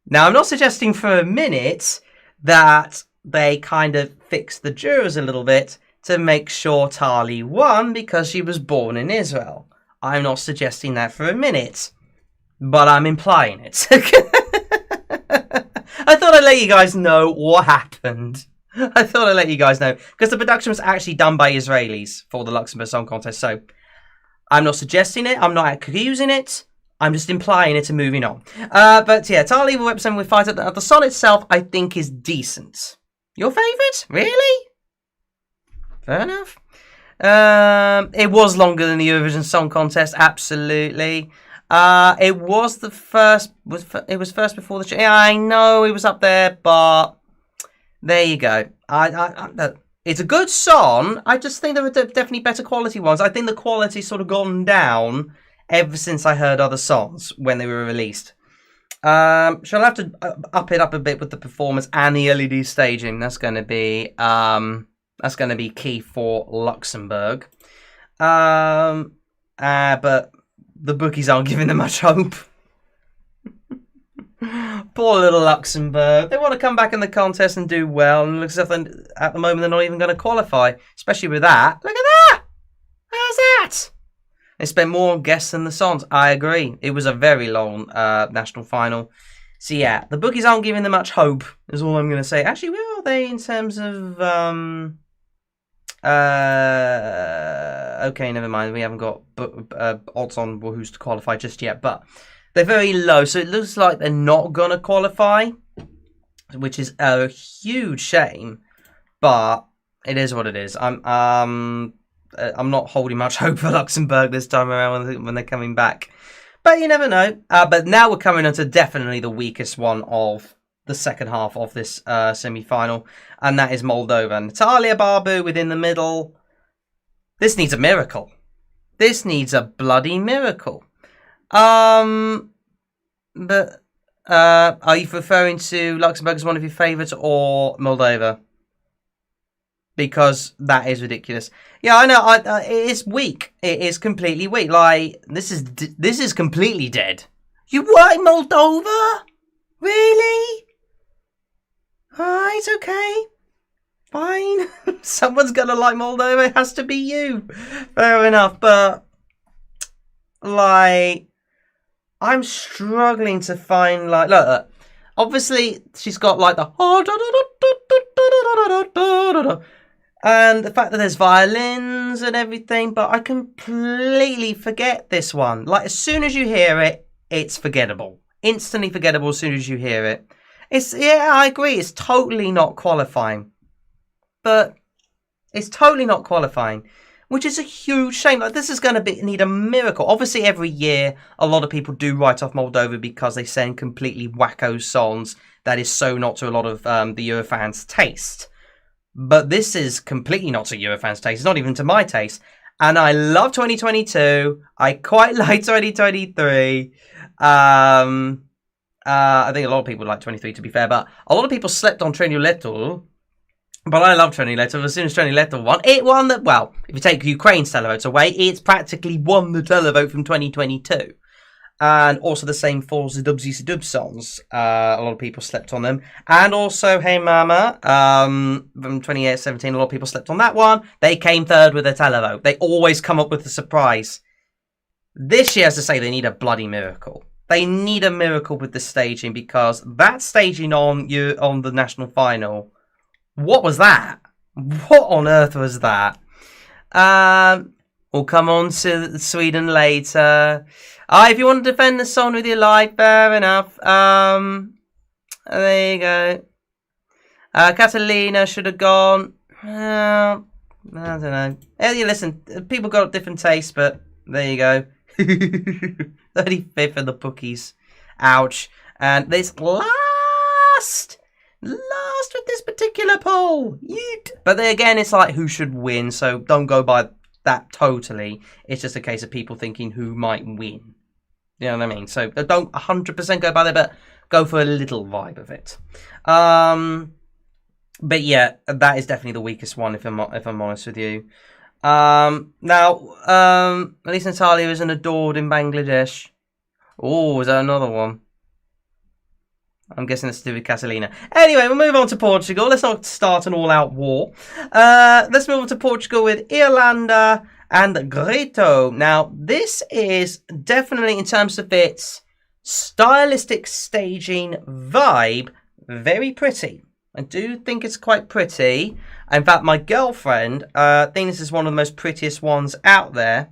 Now, I'm not suggesting for a minute that they kind of fixed the jurors a little bit to make sure Tali won because she was born in Israel. I'm not suggesting that for a minute, but I'm implying it. I thought I'd let you guys know what happened. I thought I'd let you guys know, because the production was actually done by Israelis for the Luxembourg Song Contest. So I'm not suggesting it. I'm not accusing it. I'm just implying it and moving on. But yeah, Tali will represent with Fight. The song itself, I think, is decent. Your favourite? Really? Fair enough. It was longer than the Eurovision Song Contest, absolutely. It was the first. It was first before the. Yeah, I know it was up there, but there you go. It's a good song. I just think there are definitely better quality ones. I think the quality's sort of gone down ever since I heard other songs when they were released. Shall I have to up it up a bit with the performance and the LED staging? That's going to be key for Luxembourg. But the bookies aren't giving them much hope. Poor little Luxembourg. They want to come back in the contest and do well, and it looks as if at the moment they're not even going to qualify, especially with that. Look at that! How's that? They spent more on guests than the songs. I agree. It was a very long national final. So yeah, the bookies aren't giving them much hope, is all I'm going to say. Actually, where are they in terms of... okay, never mind. We haven't got odds on who's to qualify just yet, but they're very low, so it looks like they're not gonna qualify, which is a huge shame. But it is what it is. I'm not holding much hope for Luxembourg this time around when they're coming back, but you never know. But now we're coming on to definitely the weakest one of the second half of this semi-final, and that is Moldova. Natalia Barbu within the middle. This needs a miracle. This needs a bloody miracle. But are you referring to Luxembourg as one of your favourites or Moldova? Because that is ridiculous. Yeah, I know. It is weak. It is completely weak. Like this is completely dead. You like Moldova? Really? Alright, okay. Fine. Someone's gonna like Moldova. It has to be you. Fair enough, but like I'm struggling to find like look, obviously she's got like the and the fact that there's violins and everything, but I completely forget this one. Like as soon as you hear it, it's forgettable. Instantly forgettable as soon as you hear it. Yeah, I agree. It's totally not qualifying. But it's totally not qualifying, which is a huge shame. Like this is going to need a miracle. Obviously, every year, a lot of people do write off Moldova because they send completely wacko songs that is so not to a lot of the Eurofans' taste. But this is completely not to Eurofans' taste. It's not even to my taste. And I love 2022. I quite like 2023. I think a lot of people like 23 to be fair, but a lot of people slept on Treniuletul. But I love Treniuletul. As soon as Treniuletul won, it won the, well, if you take Ukraine's televotes away, it's practically won the televote from 2022. And also the same for Zidub songs. A lot of people slept on them. And also Hey Mama from 2017, a lot of people slept on that one. They came third with a televote. They always come up with a surprise. This year, as I say, they need a bloody miracle. They need a miracle with the staging because that staging on the national final, what was that? What on earth was that? We'll come on to Sweden later. If you want to defend the song with your life, fair enough. There you go. Catalina should have gone. I don't know. Yeah, listen, people got different tastes, but there you go. 35th in the bookies. Ouch. And this last with this particular poll. Yeet. But then again, it's like who should win, so don't go by that totally. It's just a case of people thinking who might win. You know what I mean? So don't 100% go by there, but go for a little vibe of it. But yeah, that is definitely the weakest one if I'm honest with you. Now, at least Natalia isn't adored in Bangladesh. Oh, is that another one? I'm guessing it's to do with Catalina. Anyway, we'll move on to Portugal. Let's not start an all-out war. Let's move on to Portugal with Irlanda and Grito. Now, this is definitely, in terms of its stylistic staging vibe, very pretty. I do think it's quite pretty. In fact, my girlfriend thinks this is one of the most prettiest ones out there.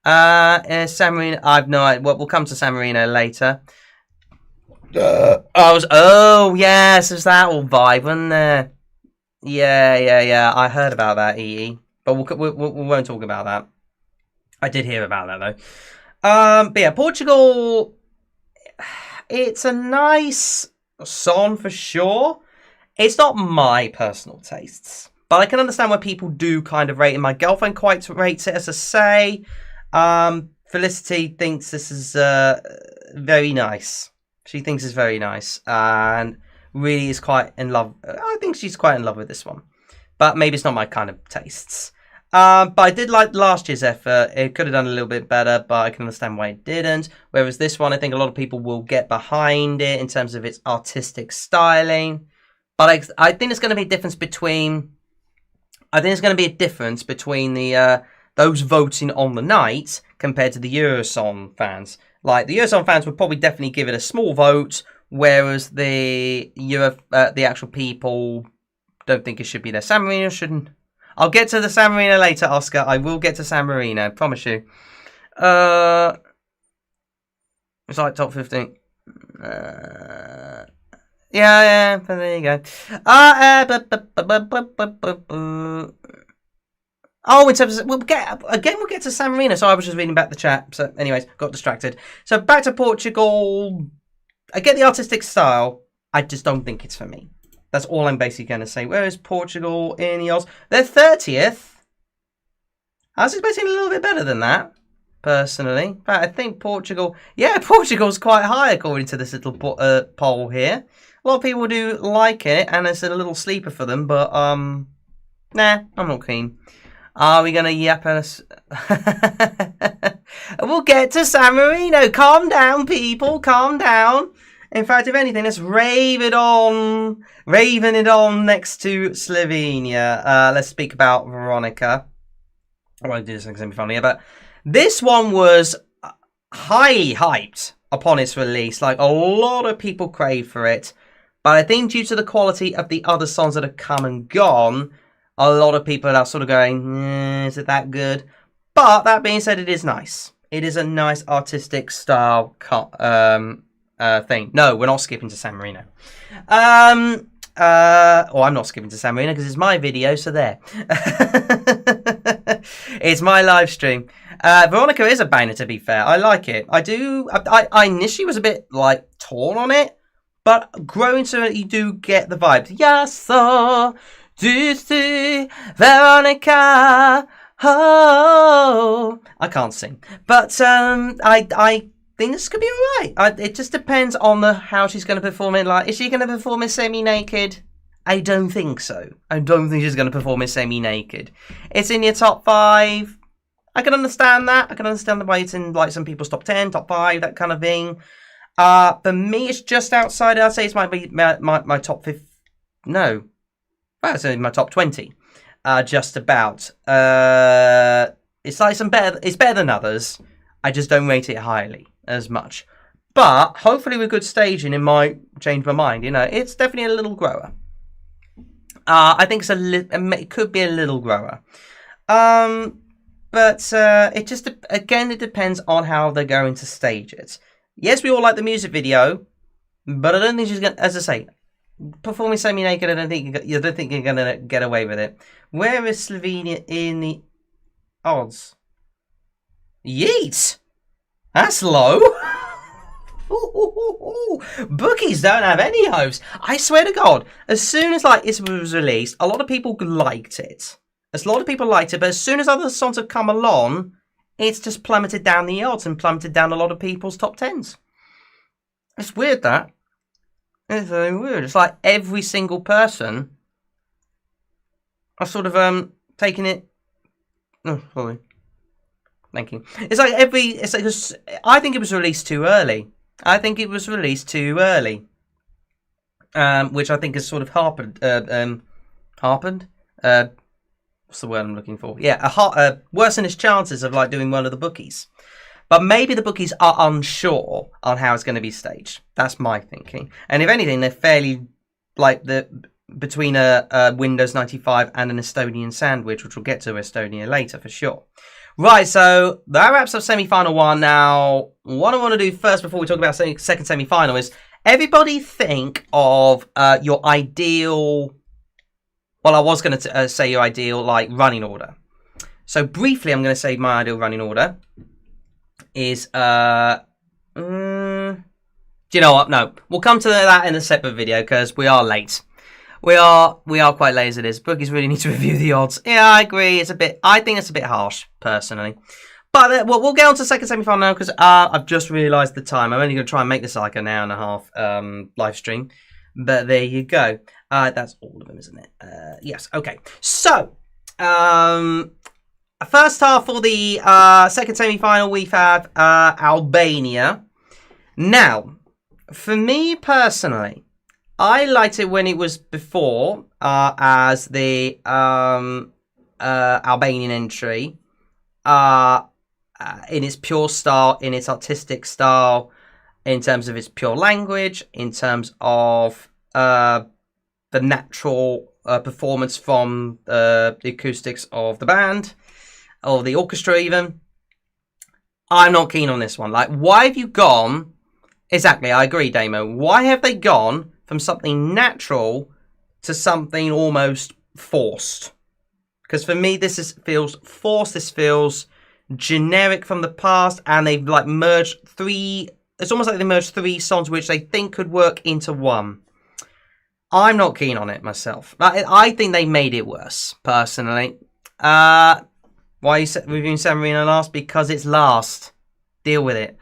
San Marino, I've no idea. Well, we'll come to San Marino later. Oh, yes, there's that old vibe, wasn't there? Yeah. I heard about that, EE. But we won't talk about that. I did hear about that, though. But yeah, Portugal, it's a nice song for sure. It's not my personal tastes, but I can understand why people do kind of rate it. My girlfriend quite rates it, as I say. Felicity thinks this is very nice. She thinks it's very nice and really is quite in love. I think she's quite in love with this one, but maybe it's not my kind of tastes. But I did like last year's effort. It could have done a little bit better, but I can understand why it didn't. Whereas this one, I think a lot of people will get behind it in terms of its artistic styling. But I think there's going to be a difference between. I think there's going to be a difference between the those voting on the night compared to the Eurosong fans. Like the Eurosong fans would probably definitely give it a small vote, whereas the actual people don't think it should be there. San Marino shouldn't. I'll get to the San Marino later, Oscar. I will get to San Marino, promise you. It's like top 15. Yeah, but there you go. In terms of, we'll get to San Marino. So I was just reading back the chat. So, anyways, got distracted. So back to Portugal. I get the artistic style. I just don't think it's for me. That's all I'm basically going to say. Where is Portugal in the odds? They're 30th. I was expecting a little bit better than that, personally. But I think Portugal... Yeah, Portugal's quite high according to this little poll here. A lot of people do like it, and it's a little sleeper for them, but, nah, I'm not keen. Are we going to yap us? We'll get to San Marino. Calm down, people. Calm down. In fact, if anything, let's rave it on. Raving it on next to Slovenia. Let's speak about Veronica. I won't do this because it's going to be funny, but this one was highly hyped upon its release. Like, a lot of people crave for it. But I think due to the quality of the other songs that have come and gone, a lot of people are sort of going, is it that good? But that being said, it is nice. It is a nice artistic style thing. No, we're not skipping to San Marino. I'm not skipping to San Marino because it's my video, so there. It's my live stream. Veronica is a banger, to be fair. I like it. I initially was a bit, like, torn on it, but growing to it, you do get the vibes. Yasso, du see, Veronica, oh. I can't sing, but I think this could be alright. It just depends on how she's going to perform it. Like, is she going to perform it semi-naked? I don't think so. I don't think she's going to perform it semi-naked. It's in your top 5. I can understand that. I can understand the way it's in, like, some people's top 10, top 5, that kind of thing. For me, it's just outside. I'd say it's my top 5. No. Well, it's in my top 20. Just about. It's like it's better than others. I just don't rate it highly as much. But hopefully with good staging, it might change my mind. You know, it's definitely a little grower. I think it could be a little grower. But it just, again, it depends on how they're going to stage it. Yes, we all like the music video, but I don't think she's going to, as I say, performing semi-naked, I don't think you're going to get away with it. Where is Slovenia in the odds? Yeet! That's low. Bookies don't have any hopes. I swear to God, as soon as it was released, a lot of people liked it. But as soon as other songs have come along, it's just plummeted down the odds and plummeted down a lot of people's top 10s. It's weird, that. It's very weird. It's like every single person are sort of taking it. Oh, sorry. Thank you. It's like I think it was released too early. Which I think has sort of harpened. What's the word I'm looking for? Yeah, worsen its chances of like doing well of the bookies. But maybe the bookies are unsure on how it's going to be staged. That's my thinking. And if anything, they're fairly like between a Windows 95 and an Estonian sandwich, which we'll get to Estonia later for sure. Right, so that wraps up semi-final one. Now, what I want to do first before we talk about second semi-final is everybody think of your ideal. Well, I was going to say your ideal like running order. So briefly, I'm going to say my ideal running order is. Do you know what? No, we'll come to that in a separate video because we are late. We are quite late as it is. Bookies really need to review the odds. Yeah, I agree. I think it's a bit harsh, personally. But we'll get on to the second semi-final now because I've just realised the time. I'm only going to try and make this like an hour and a half live stream. But there you go. That's all of them, isn't it? Yes. Okay. So, first half for the second semi-final, we have Albania. Now, for me personally, I liked it when it was before as the Albanian entry in its pure style, in its artistic style, in terms of its pure language, in terms of the natural performance from the acoustics of the band, or the orchestra even. I'm not keen on this one. Like, why have you gone... Exactly, I agree, Damo. Why have they gone from something natural to something almost forced? Because for me, this feels forced. This feels generic from the past, and they've like merged three. It's almost like they merged three songs which they think could work into one. I'm not keen on it myself. I think they made it worse, personally. Why are you reviewing San Marino last? Because it's last. Deal with it.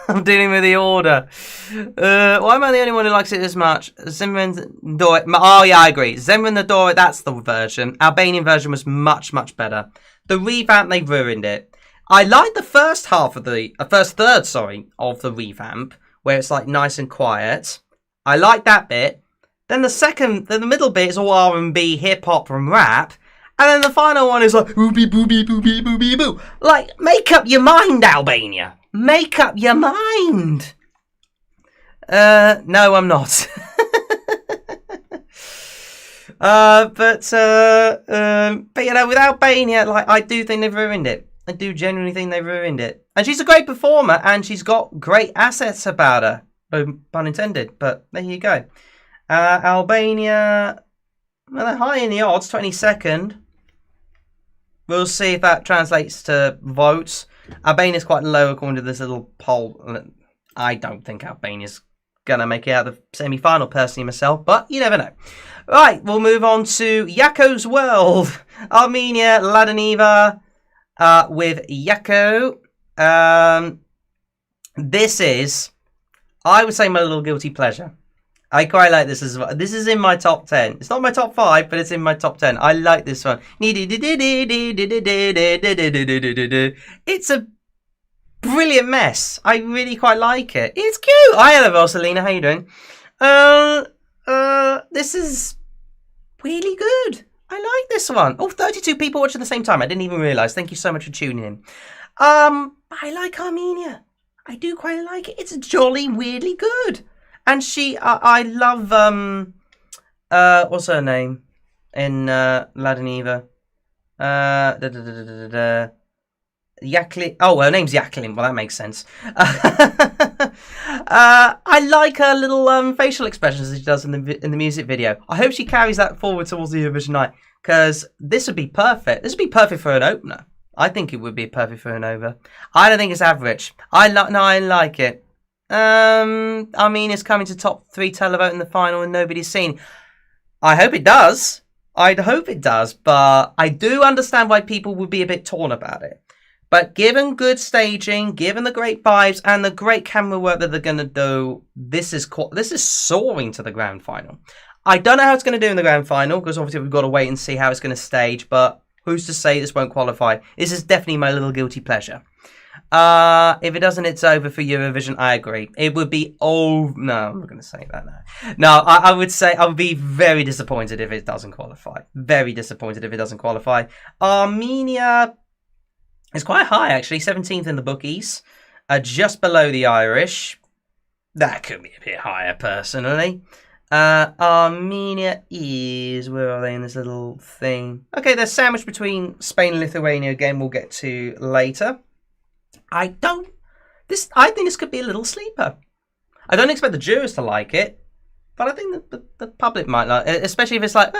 I'm dealing with the order. Why am I the only one who likes it as much? Zemran Dore. Oh, yeah, I agree. Zemran Dore, that's the version. Albanian version was much, much better. The revamp, they ruined it. I like the first half of the... first third, sorry, of the revamp, where it's like nice and quiet. I like that bit. Then the middle bit is all R&B, hip-hop, and rap. And then the final one is like, boopy, boopy, boopy, boopy, boo. Like, make up your mind, Albania. Make up your mind. No, I'm not. But you know, with Albania, like, I do think they've ruined it. I do genuinely think they've ruined it. And she's a great performer, and she's got great assets about her. No pun intended, but there you go. Albania, well, they're high in the odds, 22nd. We'll see if that translates to votes. Albania's quite low according to this little poll. I don't think Albania's going to make it out of the semi-final, personally, myself. But you never know. Right, we'll move on to Yako's World. Armenia, Ladaniva with Yako. This is, I would say, my little guilty pleasure. I quite like this as well. This is in my top 10. It's not my top 5, but it's in my top 10. I like this one. It's a brilliant mess. I really quite like it. It's cute. Hi, hello, Selena. How you doing? This is really good. I like this one. Oh, 32 people watching at the same time. I didn't even realise. Thank you so much for tuning in. I like Armenia. I do quite like it. It's jolly, weirdly good. And I love, what's her name in Ladaniva? Yaklin. Oh, her name's Yaklin. Well, that makes sense. I like her little facial expressions that she does in the music video. I hope she carries that forward towards the Eurovision night, because this would be perfect. This would be perfect for an opener. I think it would be perfect for an over. I don't think it's average. I like it. Armenia's coming to top 3 televote in the final and nobody's seen. I hope it does. I'd hope it does, but I do understand why people would be a bit torn about it. But given good staging, given the great vibes and the great camera work that they're going to do, this is soaring to the grand final. I don't know how it's going to do in the grand final, because obviously we've got to wait and see how it's going to stage, but who's to say this won't qualify? This is definitely my little guilty pleasure. If it doesn't, it's over for Eurovision. I agree. It would be no, I'm not going to say that now. No, I would say I would be very disappointed if it doesn't qualify. Very disappointed if it doesn't qualify. Armenia is quite high, actually. 17th in the bookies. Just below the Irish. That could be a bit higher, personally. Armenia is, where are they in this little thing? Okay, they're sandwiched between Spain and Lithuania. Again, we'll get to later. I think this could be a little sleeper. I don't expect the jurors to like it, but I think the public might like it, especially if it's like,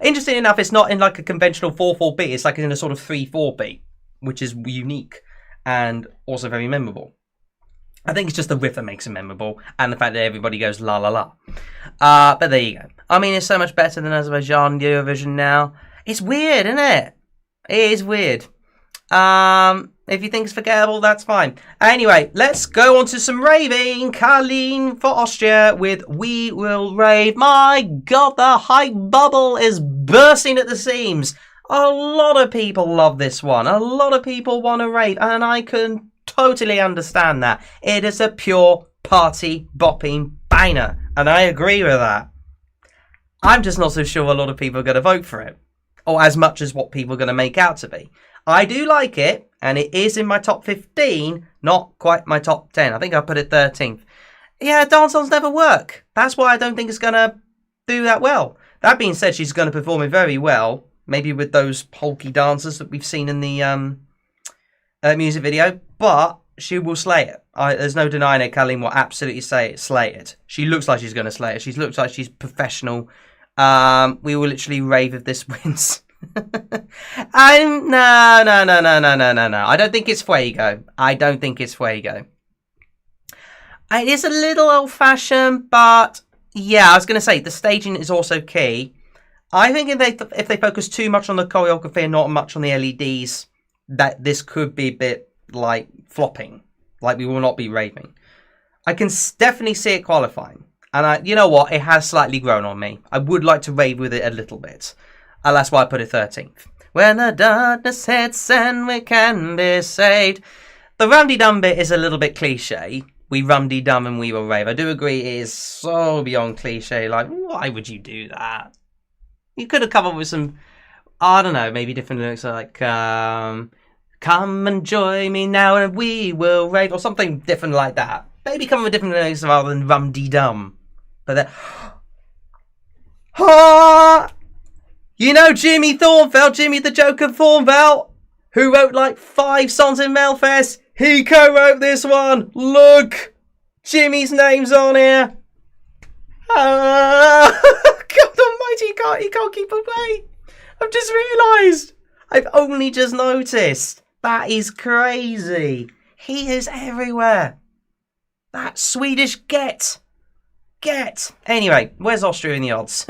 Interesting enough, it's not in like a conventional 4/4 beat. It's like in a sort of 3/4 beat, which is unique and also very memorable. I think it's just the riff that makes it memorable, and the fact that everybody goes la la la. But there you go. I mean, it's so much better than Azerbaijan Eurovision now. It's weird, isn't it? It is weird. If you think it's forgettable, that's fine. Anyway, let's go on to some raving. Carleen for Austria with We Will Rave. My God, the hype bubble is bursting at the seams. A lot of people love this one. A lot of people want to rave, and I can totally understand that. It is a pure party bopping banger, and I agree with that. I'm just not so sure a lot of people are going to vote for it, or as much as what people are going to make out to be. I do like it, and it is in my top 15, not quite my top 10. I think I put it 13th. Yeah, dance-ons never work. That's why I don't think it's going to do that well. That being said, she's going to perform it very well, maybe with those polky dancers that we've seen in the music video, but she will slay it. There's no denying it. Carleen will absolutely slay it. She looks like she's going to slay it. She looks like she's professional. We will literally rave if this wins. No. I don't think it's Fuego. It is a little old-fashioned, but yeah, I was going to say the staging is also key. I think if they focus too much on the choreography and not much on the LEDs, that this could be a bit like flopping, like we will not be raving. I can definitely see it qualifying, and you know what, it has slightly grown on me. I would like to rave with it a little bit, and that's why I put it 13th. When the darkness hits and we can be saved. The rum-de-dum bit is a little bit cliche. We rum-de-dum and we will rave. I do agree it is so beyond cliche. Like, why would you do that? You could have come up with some, I don't know, maybe different lyrics like, come and join me now and we will rave, or something different like that. Maybe come up with different lyrics rather than rum-de-dum. But then, you know Jimmy Thornfeld, Jimmy the Joker Thornfeld, who wrote like 5 songs in Melfest. He co-wrote this one. Look, Jimmy's name's on here. God almighty, he can't keep away. I've just realised. I've only just noticed. That is crazy. He is everywhere. That Swedish get. Anyway, where's Austria in the odds?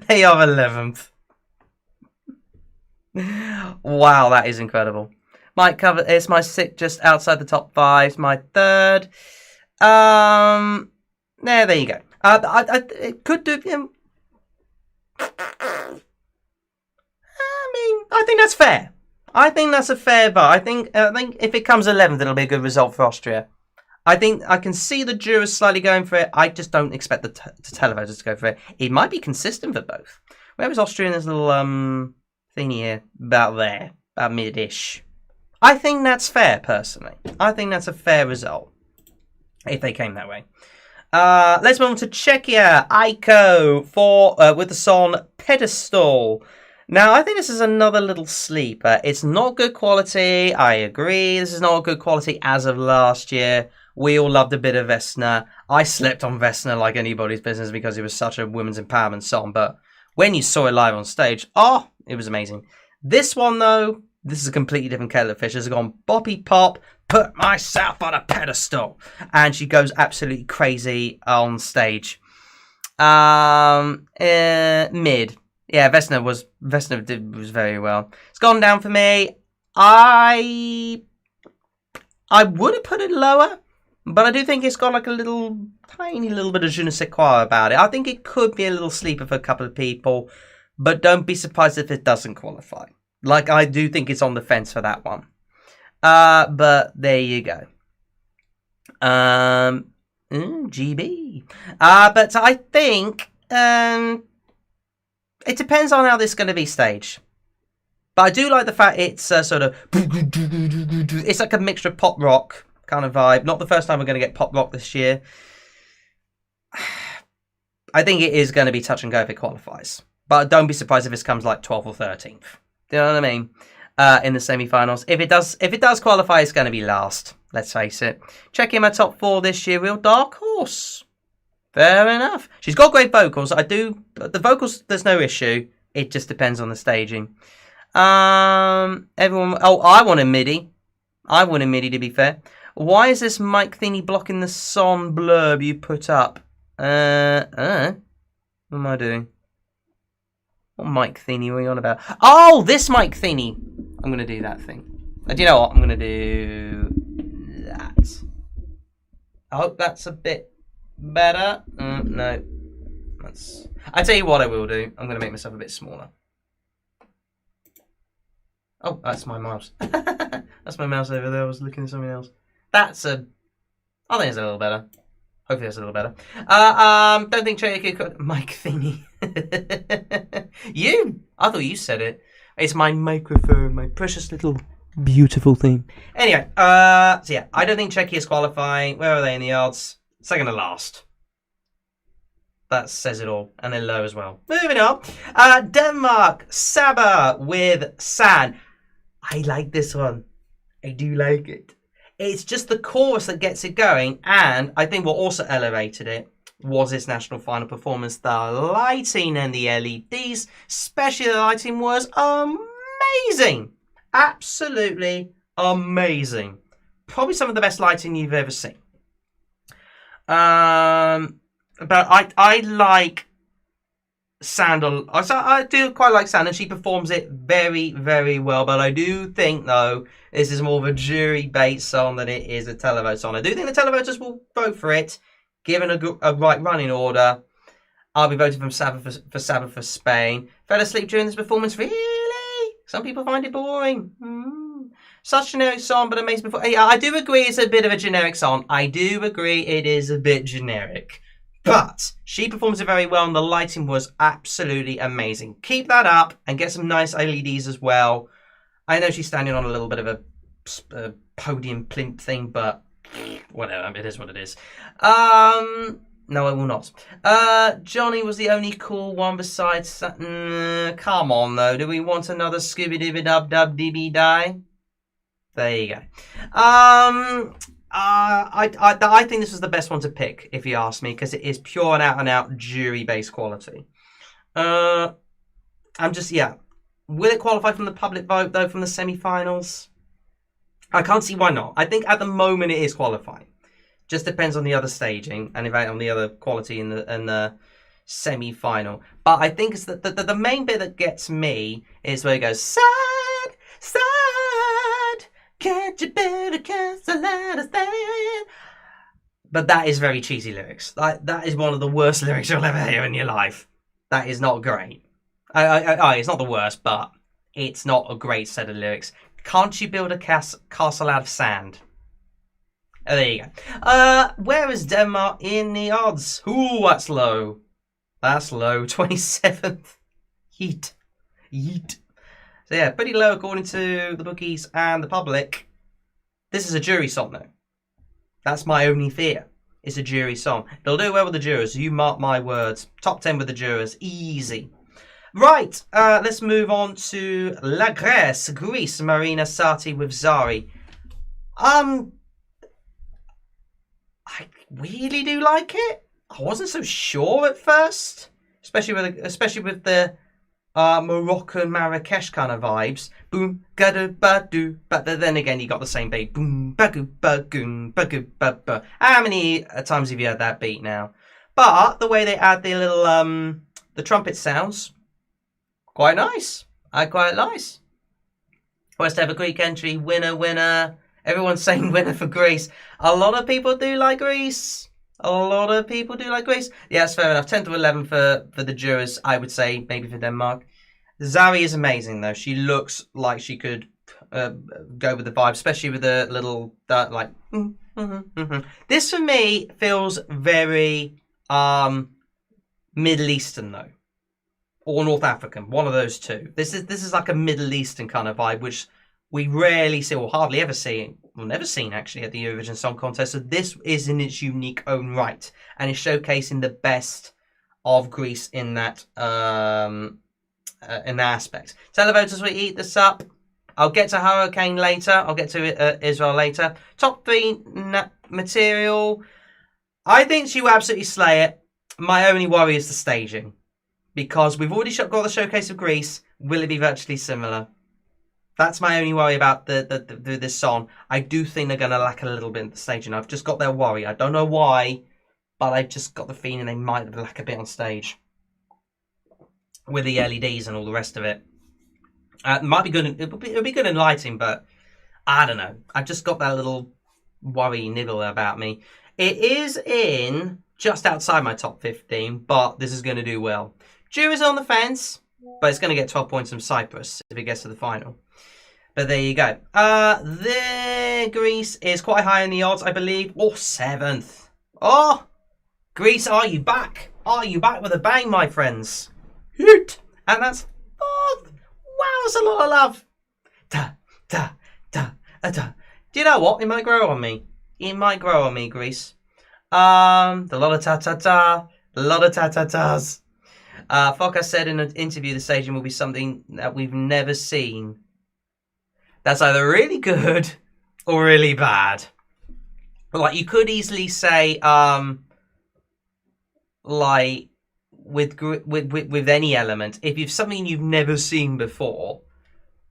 They are 11th. Wow, that is incredible. Might cover. It's my 6th, just outside the top 5. It's my 3rd. There you go. It could do. I mean, I think that's fair. I think that's a fair bar. I think if it comes 11th, it'll be a good result for Austria. I think I can see the jurors slightly going for it. I just don't expect the televoters to go for it. It might be consistent for both. Where was Austria in this little thingy here? About there. About mid-ish. I think that's fair, personally. I think that's a fair result. If they came that way. Let's move on to Czechia. Aiko with the song Pedestal. Now, I think this is another little sleeper. It's not good quality. I agree. This is not good quality as of last year. We all loved a bit of Vesna. I slept on Vesna like anybody's business because it was such a women's empowerment song. But when you saw it live on stage, it was amazing. This one, though, this is a completely different kettle of fish. It's gone boppy pop, put myself on a pedestal. And she goes absolutely crazy on stage. Mid. Yeah, Vesna did very well. It's gone down for me. I would have put it lower, but I do think it's got like a tiny little bit of je ne sais quoi about it. I think it could be a little sleeper for a couple of people, but don't be surprised if it doesn't qualify. Like, I do think it's on the fence for that one. But there you go. GB. But I think it depends on how this is going to be staged. But I do like the fact it's sort of... It's like a mixture of pop rock kind of vibe. Not the first time we're going to get pop rock this year. I think it is going to be touch and go if it qualifies. But don't be surprised if this comes like 12th or 13th. Do you know what I mean? In the semi-finals. If it does qualify, it's going to be last. Let's face it. Checking my top 4 this year. Real dark horse. Fair enough. She's got great vocals. The vocals, there's no issue. It just depends on the staging. Everyone. Oh, I want a MIDI. I want a MIDI, to be fair. Why is this mic thingy blocking the song blurb you put up? What am I doing? What mic thingy were you on about? Oh, this mic thingy. I'm going to do that thing. Do you know what? I'm going to do that. I hope that's a bit better. No. I tell you what I will do. I'm going to make myself a bit smaller. Oh, that's my mouse. That's my mouse over there. I was looking at something else. I think it's a little better. Hopefully that's a little better. Don't think Cherry could... Mic thingy. I thought you said it. It's my microphone, my precious little beautiful thing. Anyway, so yeah, I don't think Czechia is qualifying. Where are they in the odds? Second to last. That says it all. And they're low as well. Moving on. Denmark, Saba with San. I like this one. I do like it. It's just the chorus that gets it going. And I think what also elevated it was its national final performance. The lighting and the LEDs, especially the lighting, was amazing. Absolutely amazing. Probably some of the best lighting you've ever seen. But I like Sandal. I do quite like Sandal. She performs it very, very well. But I do think, though, this is more of a jury-based song than it is a televote song. I do think the televoters will vote for it, given a right running order. I'll be voting for Saba for Spain. Fell asleep during this performance. Really? Some people find it boring. Such a generic song, but amazing before. Yeah, I do agree it's a bit of a generic song. I do agree it is a bit generic. But she performs it very well, and the lighting was absolutely amazing. Keep that up and get some nice LEDs as well. I know she's standing on a little bit of a podium plinth thing, but whatever, it is what it is. No, I will not. Johnny was the only cool one besides... come on, though. Do we want another Scooby-Dooby-Dub-Dub-Dibby-Die? There you go. I think this was the best one to pick, if you ask me, because it is pure and out jury-based quality. Will it qualify from the public vote, though, from the semi-finals? I can't see why not. I think at the moment it is qualifying. Just depends on the other staging and in fact on the other quality in the semi-final. But I think it's the main bit that gets me is where it goes, sad, sad. Can't you better cast a letter stand? But that is very cheesy lyrics. That is one of the worst lyrics you'll ever hear in your life. That is not great. It's not the worst, but it's not a great set of lyrics. Can't you build a castle out of sand? Oh, there you go. Where is Denmark in the odds? Ooh, that's low. That's low. 27th. Yeet. So yeah, pretty low according to the bookies and the public. This is a jury song though. That's my only fear. It's a jury song. They'll do well with the jurors. You mark my words. Top 10 with the jurors. Easy. Right, let's move on to La Grèce, Greece, Marina Sati with Zari. I really do like it. I wasn't so sure at first, especially with the Moroccan Marrakesh kind of vibes. Boom, gadu badu, but then again you got the same beat. Boom, bagu bagoom, bagu ba ba. How many times have you heard that beat now? But the way they add the little the trumpet sounds, quite nice. Quite nice. West have a Greek entry, winner. Everyone's saying winner for Greece. A lot of people do like Greece. Yeah, that's fair enough. 10 to 11 for the jurors, I would say, maybe for Denmark. Zari is amazing, though. She looks like she could go with the vibe, especially with the little, This, for me, feels very Middle Eastern, though. Or North African, one of those two. This is like a Middle Eastern kind of vibe, which we rarely see or hardly ever see. Well, never seen actually at the Eurovision Song Contest. So this is in its unique own right, and is showcasing the best of Greece in that aspect. Televoters will eat this up. I'll get to Hurricane later. I'll get to Israel later. Top 3 material. I think she will absolutely slay it. My only worry is the staging. Because we've already got the showcase of Greece. Will it be virtually similar? That's my only worry about this song. I do think they're going to lack a little bit in the staging. I've just got their worry. I don't know why, but I've just got the feeling they might lack a bit on stage. With the LEDs and all the rest of it. It might be good. It'll be good in lighting, but I don't know. I've just got that little worry niggle about me. It is in just outside my top 15, but this is going to do well. Jury's on the fence, but it's going to get 12 points from Cyprus if it gets to the final. But there you go. Greece is quite high in the odds, I believe. Oh, 7th. Oh, Greece, are you back? Are you back with a bang, my friends? Hoot! And that's 4th. Wow, that's a lot of love. Da, da, da, da. Do you know what? It might grow on me. It might grow on me, Greece. A lot of ta-ta-ta. A lot of ta-ta-tas. Foka said in an interview the staging will be something that we've never seen. That's either really good or really bad. Like, you could easily say, like, with any element, if you've something you've never seen before,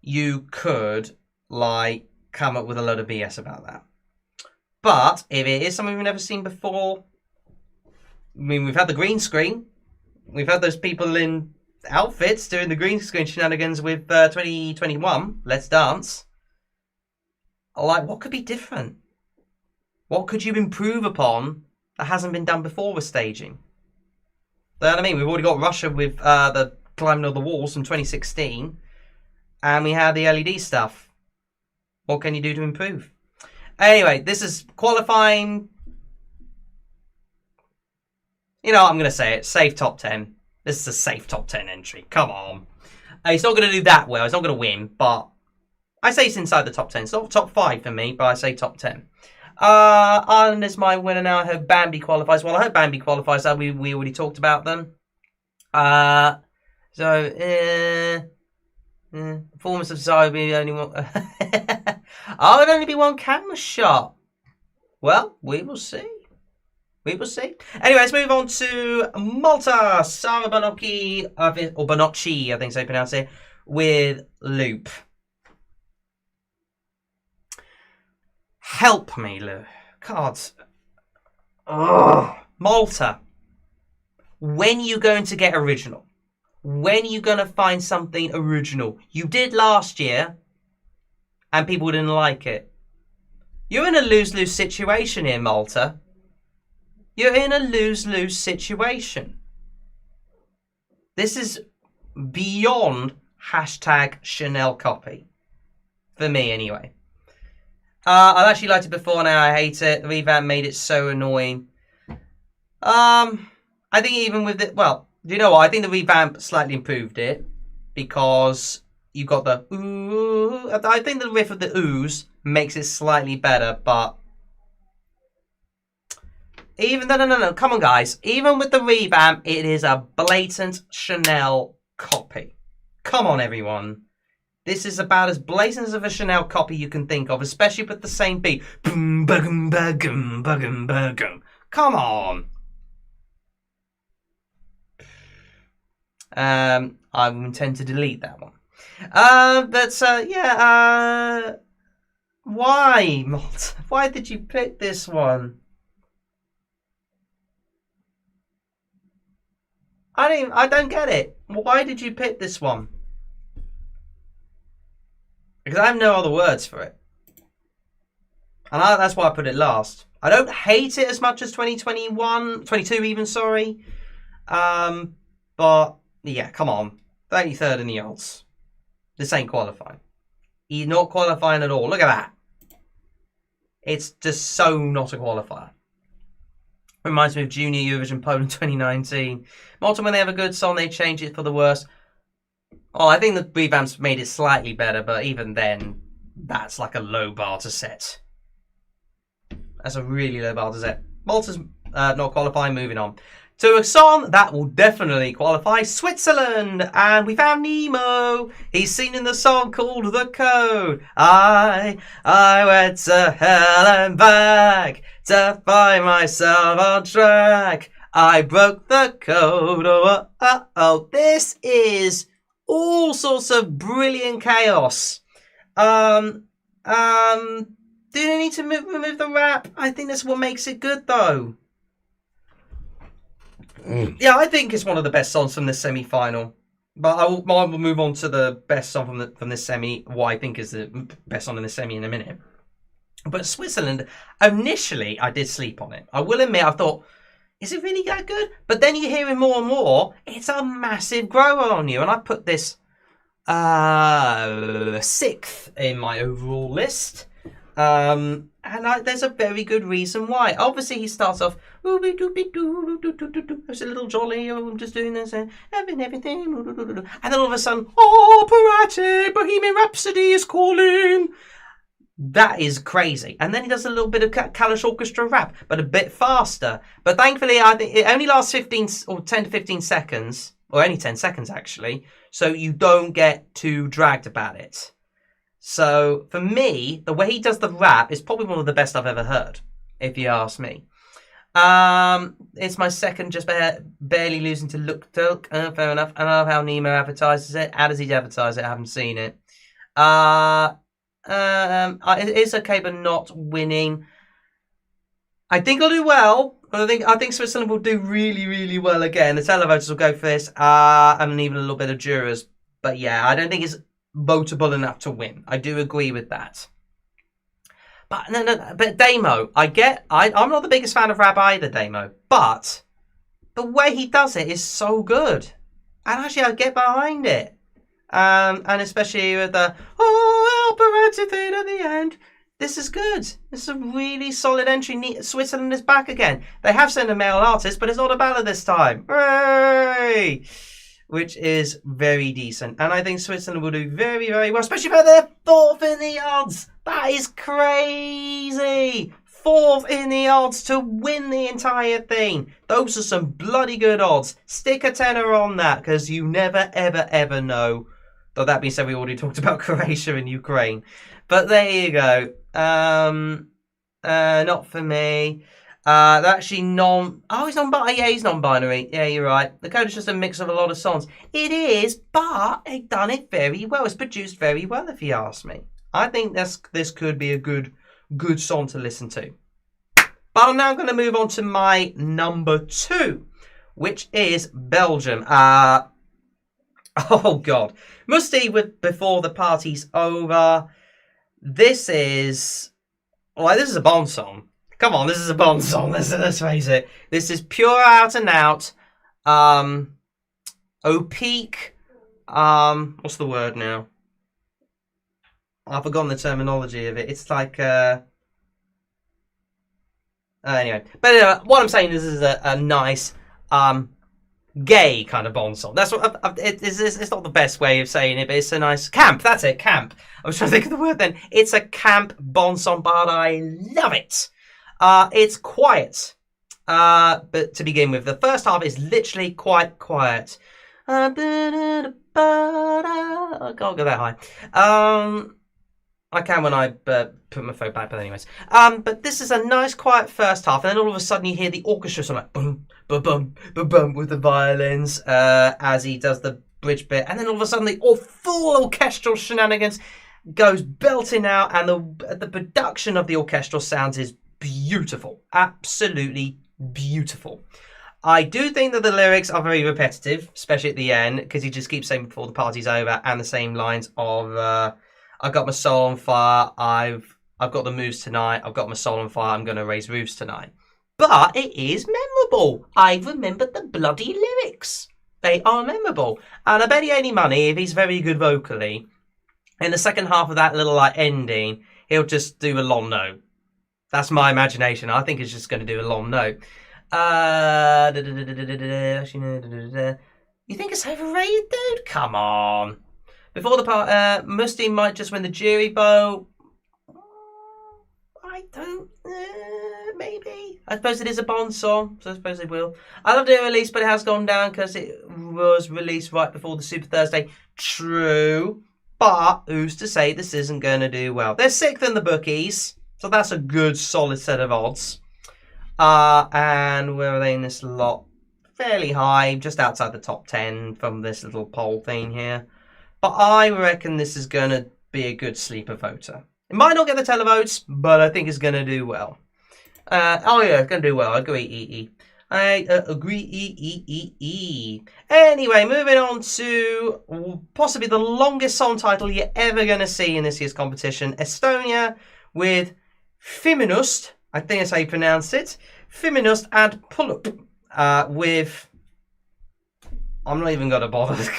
you could, like, come up with a load of BS about that. But if it is something we've never seen before, I mean, we've had the green screen. We've had those people in outfits doing the green screen shenanigans with 2021 Let's Dance. Like, what could be different? What could you improve upon that hasn't been done before with staging? You know what I mean? We've already got Russia with the climbing of the walls from 2016, and we had the LED stuff. What can you do to improve? Anyway, this is qualifying. You know what, I'm going to say it. Safe top 10. This is a safe top 10 entry. Come on. He's not going to do that well. He's not going to win, but I say it's inside the top 10. It's not top 5 for me, but I say top 10. Ireland is my winner now. I hope Bambi qualifies. Well, I hope Bambi qualifies. We already talked about them. Performance of Zara will be only one. Oh, it'll only be one camera shot. Well, we will see. We will see. Anyway, let's move on to Malta. Sara Bonocchi, or Bonocchi, I think so you pronounce it, with Loop. Help me, Lou. Cards. Ugh. Malta. When are you going to get original? When are you going to find something original? You did last year, and people didn't like it. You're in a lose-lose situation here, Malta. You're in a lose-lose situation. This is beyond hashtag Chanel copy. For me, anyway. I've actually liked it before, now I hate it. The revamp made it so annoying. I think even with it, well, do you know what? I think the revamp slightly improved it. Because you got the ooh. I think the riff of the oohs makes it slightly better, but even no, come on, guys. Even with the revamp, it is a blatant Chanel copy. Come on, everyone. This is about as blatant of a Chanel copy you can think of, especially with the same beat. Boom, bugum, bugum, bugum, bugum. Come on. I intend to delete that one. Yeah. Why, Malt? Why did you pick this one? I don't get it. Why did you pick this one? Because I have no other words for it. And that's why I put it last. I don't hate it as much as 2021, 22 even, sorry. But, yeah, come on. 33rd in the odds. This ain't qualifying. You're not qualifying at all. Look at that. It's just so not a qualifier. Reminds me of Junior Eurovision Poland 2019. Malta, when they have a good song, they change it for the worse. Oh, I think the revamps made it slightly better, but even then, that's like a low bar to set. That's a really low bar to set. Malta's not qualifying, moving on. to a song that will definitely qualify, Switzerland. And we found Nemo. He's singing the song called The Code. I went to hell and back to find myself on track. I broke the code. Oh, oh, oh. This is all sorts of brilliant chaos. Do they need to remove the rap? I think that's what makes it good, though. Yeah, I think it's one of the best songs from this semi-final. But I will move on to the best song from this semi, what I think is the best song in the semi in a minute. But Switzerland, initially, I did sleep on it. I will admit, I thought, is it really that good? But then you hear it more and more. It's a massive grower on you. And I put this 6th in my overall list. And there's a very good reason why. Obviously, he starts off, it's a little jolly, I'm just doing this, having everything. And then all of a sudden, operatic, Bohemian Rhapsody is calling. That is crazy. And then he does a little bit of Kalish Orchestra rap, but a bit faster. But thankfully, I think it only lasts 15 or 10 to 15 seconds, or only 10 seconds actually, so you don't get too dragged about it. So for me, the way he does the rap is probably one of the best I've ever heard, if you ask me. It's my second, just barely losing to Look Talk. Fair enough. I love how Nemo advertises it. How does he advertise it? I haven't seen it. It is okay, but not winning. I think I'll do well. I think Switzerland will do really, really well again. The televoters will go for this, and even a little bit of jurors. But yeah, I don't think it's votable enough to win. I do agree with that. But but Damo, I'm not the biggest fan of rap either, Damo. But the way he does it is so good, and actually I get behind it. And especially with the operatic thing at the end. This is good. This is a really solid entry. Switzerland is back again. They have sent a male artist, but it's not a ballad this time. Hooray! Which is very decent. And I think Switzerland will do very, very well, especially if they're 4th in the odds. That is crazy. 4th in the odds to win the entire thing. Those are some bloody good odds. Stick a tenner on that, because you never, ever, ever know. Though that being said, we already talked about Croatia and Ukraine. But there you go. Not for me. They're actually he's non-binary. Yeah, he's non-binary. Yeah, you're right. The code is just a mix of a lot of songs. It is, but they've done it very well. It's produced very well, if you ask me. I think this could be a good song to listen to. But I'm now going to move on to my number 2, which is Belgium. Oh God, Musty with Before the Party's Over. This is a Bond song. Come on, this is a Bond song. Let's face it. This is pure out and out. Opaque. What's the word now? I've forgotten the terminology of it. It's like anyway. But what I'm saying is this is a nice gay kind of Bond song. That's what it's not the best way of saying it, but it's a nice camp. That's it, camp. I was trying to think of the word then. It's a camp Bond song, but I love it. It's quiet, but to begin with, the first half is literally quite quiet. I can't go that high. I can when I put my phone back, but anyways. But this is a nice quiet first half, and then all of a sudden you hear the orchestra sort of like boom, boom, boom, boom, boom with the violins as he does the bridge bit, and then all of a sudden the full orchestral shenanigans goes belting out, and the production of the orchestral sounds is beautiful, absolutely beautiful. I do think that the lyrics are very repetitive, especially at the end, because he just keeps saying before the party's over, and the same lines of I've got my soul on fire, I've got the moves tonight, I've got my soul on fire, I'm going to raise roofs tonight. But it is memorable. I remembered the bloody lyrics. They are memorable. And I bet he any money, if he's very good vocally, in the second half of that little ending, he'll just do a long note. That's my imagination. I think he's just going to do a long note. You think it's overrated, dude? Come on. Before the part, Musty might just win the jury vote. I don't. Maybe. I suppose it is a Bond song, so I suppose they will. I loved it released, but it has gone down because it was released right before the Super Thursday. True, but who's to say this isn't going to do well? They're sixth in the bookies, so that's a good, solid set of odds. And where are they in this lot? Fairly high, just outside the top 10 from this little poll thing here. But I reckon this is going to be a good sleeper voter. It might not get the televotes, but I think it's going to do well. Oh yeah, it's going to do well. I agree, I agree, Anyway, moving on to possibly the longest song title you're ever going to see in this year's competition. Estonia with Feminust, I think that's how you pronounce it. Feminust and Pull Up with... I'm not even going to bother.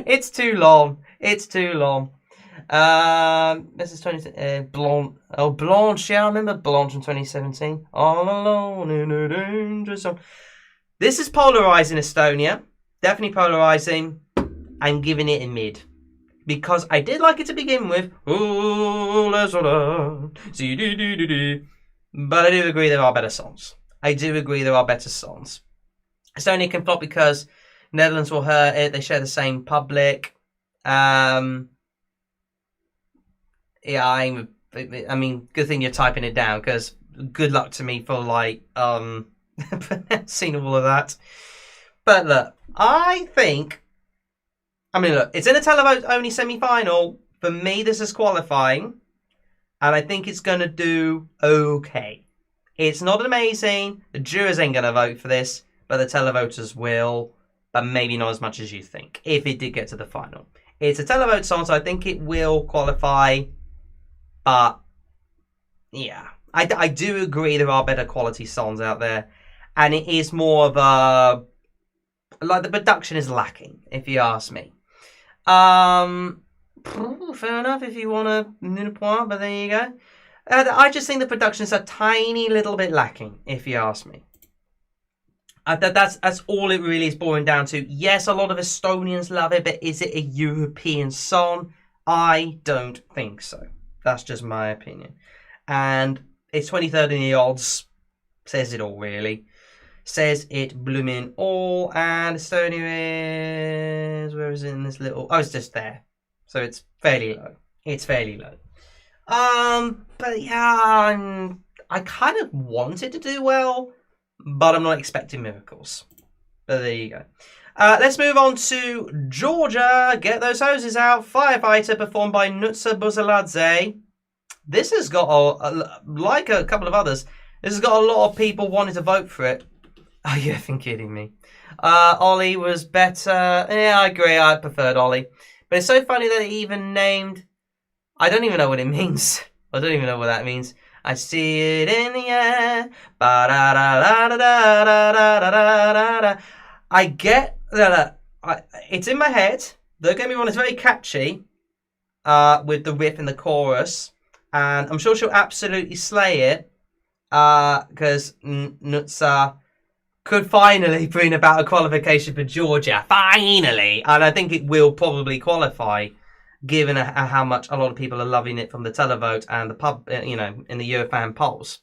It's too long. It's too long. This is 20. Blanche. Oh, Blanche. Yeah, I remember Blanche in 2017. All alone in a dangerous zone. This is polarizing Estonia. Definitely polarizing. I'm giving it a mid. Because I did like it to begin with. But I do agree there are better songs. Estonia can flop because Netherlands will hurt it. They share the same public. Yeah, I mean, good thing you're typing it down, because good luck to me for, like, seeing all of that. But look, I mean, look, it's in a televote only semi-final. For me, this is qualifying. And I think it's going to do okay. It's not amazing. The jurors ain't going to vote for this, but the televoters will. But maybe not as much as you think, if it did get to the final. It's a televote song, so I think it will qualify. But, yeah, I do agree there are better quality songs out there. And it is more of a... Like, the production is lacking, if you ask me. Fair enough if you want a nil point, but there you go. I just think the production is a tiny little bit lacking, if you ask me. That's all it really is boiling down to. Yes, a lot of Estonians love it, but is it a European song? I don't think so. That's just my opinion. And it's 23rd in the odds. Says it all, really. Says it blooming all. And Estonia is... Where is it in this little... Oh, it's just there. So it's fairly low. But yeah, I kind of wanted to do well, but I'm not expecting miracles. But there you go. Let's move on to Georgia. Get those hoses out. Firefighter, performed by Nutsa Buzaladze. This has got, like a couple of others, this has got a lot of people wanting to vote for it. Are you effing kidding me? Ollie was better. Yeah, I agree. I preferred Ollie. But it's so funny that it even named... I don't even know what it means. I don't even know what that means. I see it in the air. I get that. It's in my head. Don't get me wrong. It's very catchy. With the riff in the chorus, and I'm sure she'll absolutely slay it. Because Nutsa could finally bring about a qualification for Georgia. Finally, and I think it will probably qualify, given how much a lot of people are loving it from the televote and the pub, in the Eurofan polls.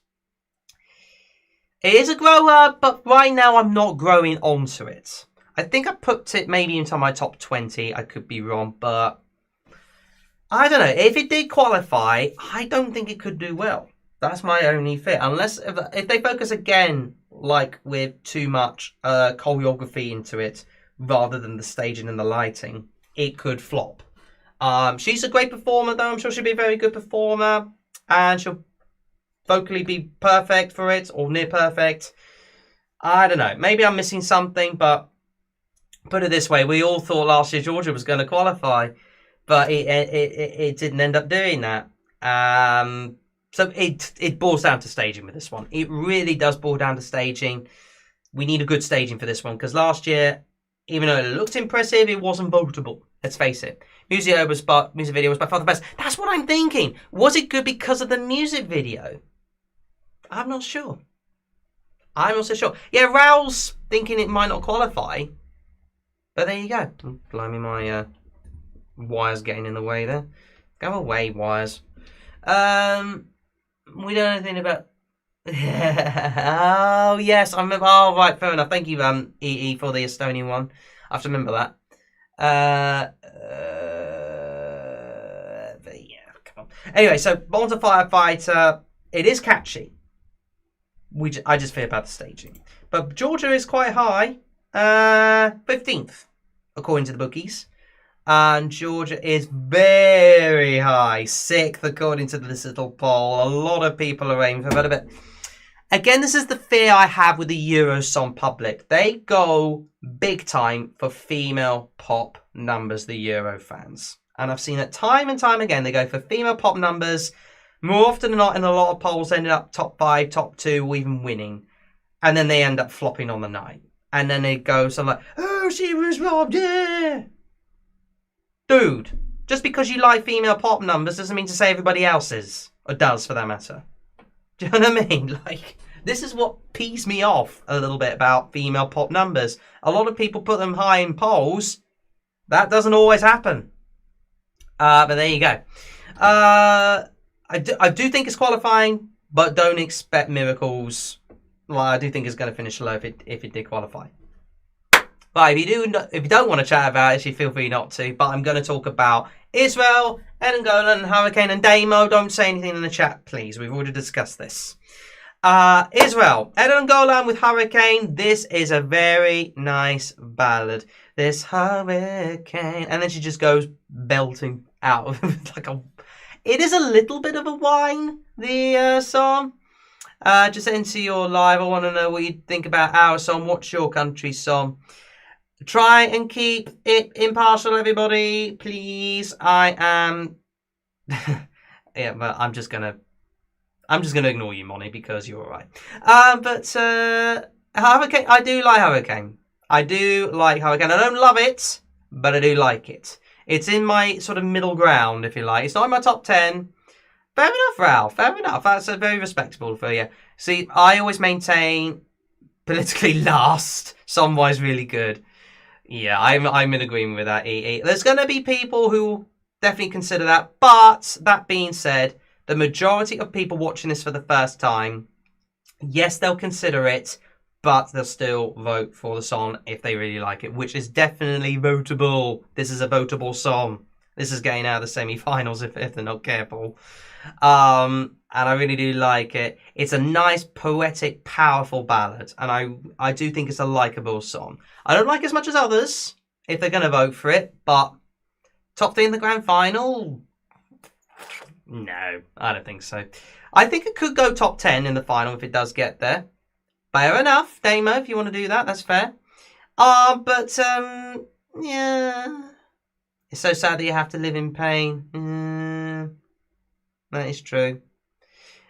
It is a grower, but right now I'm not growing onto it. I think I put it maybe into my top 20. I could be wrong, but I don't know. If it did qualify, I don't think it could do well. That's my only fear. Unless if they focus again, like with too much choreography into it, rather than the staging and the lighting, it could flop. She's a great performer, though. I'm sure she'll be a very good performer. And she'll vocally be perfect for it, or near perfect. I don't know. Maybe I'm missing something, but put it this way. We all thought last year Georgia was going to qualify, but it didn't end up doing that. So it boils down to staging with this one. It really does boil down to staging. We need a good staging for this one, because last year, even though it looked impressive, it wasn't votable. Let's face it. Music video was by far the best. That's what I'm thinking. Was it good because of the music video? I'm not sure. I'm not so sure. Yeah, Raul's thinking it might not qualify. But there you go. Blimey, my wires getting in the way there. Go away, wires. We don't know anything about. Oh yes, I remember. Oh right, fair enough. Thank you, EE, for the Estonian one. I have to remember that. But yeah, come on. Anyway, so Born to Firefighter. It is catchy. I just fear about the staging. But Georgia is quite high. 15th, according to the bookies. And Georgia is very high. 6th, according to this little poll. A lot of people are aiming for a bit. Again, this is the fear I have with the Eurosong public. They go big time for female pop numbers, the Euro fans. And I've seen it time and time again. They go for female pop numbers. More often than not, in a lot of polls, ended up top 5, top 2, or even winning. And then they end up flopping on the night. And then they go something like, oh, she was robbed, yeah. Dude, just because you like female pop numbers doesn't mean to say everybody else is. Or does, for that matter. Do you know what I mean? Like, this is what pees me off a little bit about female pop numbers. A lot of people put them high in polls. That doesn't always happen. But there you go. I do think it's qualifying, but don't expect miracles. Well, I do think it's going to finish low if it did qualify. But if you don't want to chat about it, you feel free not to. But I'm going to talk about Israel, Angola, Hurricane, and Damo. Don't say anything in the chat, please. We've already discussed this. Israel, Angola with Hurricane. This is a very nice ballad. This hurricane, and then she just goes belting out of like a. It is a little bit of a whine. The song. Just enter your live. I want to know what you think about our song. What's your country's song? Try and keep it impartial, everybody, please. I am. Yeah, but I'm just gonna ignore you, Moni, because you're alright. But Hurricane. I do like Hurricane. I don't love it, but I do like it. It's in my sort of middle ground, if you like. It's not in my top 10. Fair enough, Ralph. Fair enough. That's very respectable for you. See, I always maintain politically last, song-wise really good. Yeah, I'm in agreement with that, EE. There's going to be people who definitely consider that. But, that being said, the majority of people watching this for the first time, yes, they'll consider it, but they'll still vote for the song if they really like it, which is definitely votable. This is a votable song. This is getting out of the semi-finals if they're not careful. And I really do like it. It's a nice, poetic, powerful ballad. And I do think it's a likeable song. I don't like it as much as others, if they're going to vote for it. But top 3 in the grand final? No, I don't think so. I think it could go top 10 in the final if it does get there. Fair enough, Damo, if you want to do that, that's fair. But, yeah. It's so sad that you have to live in pain. That is true.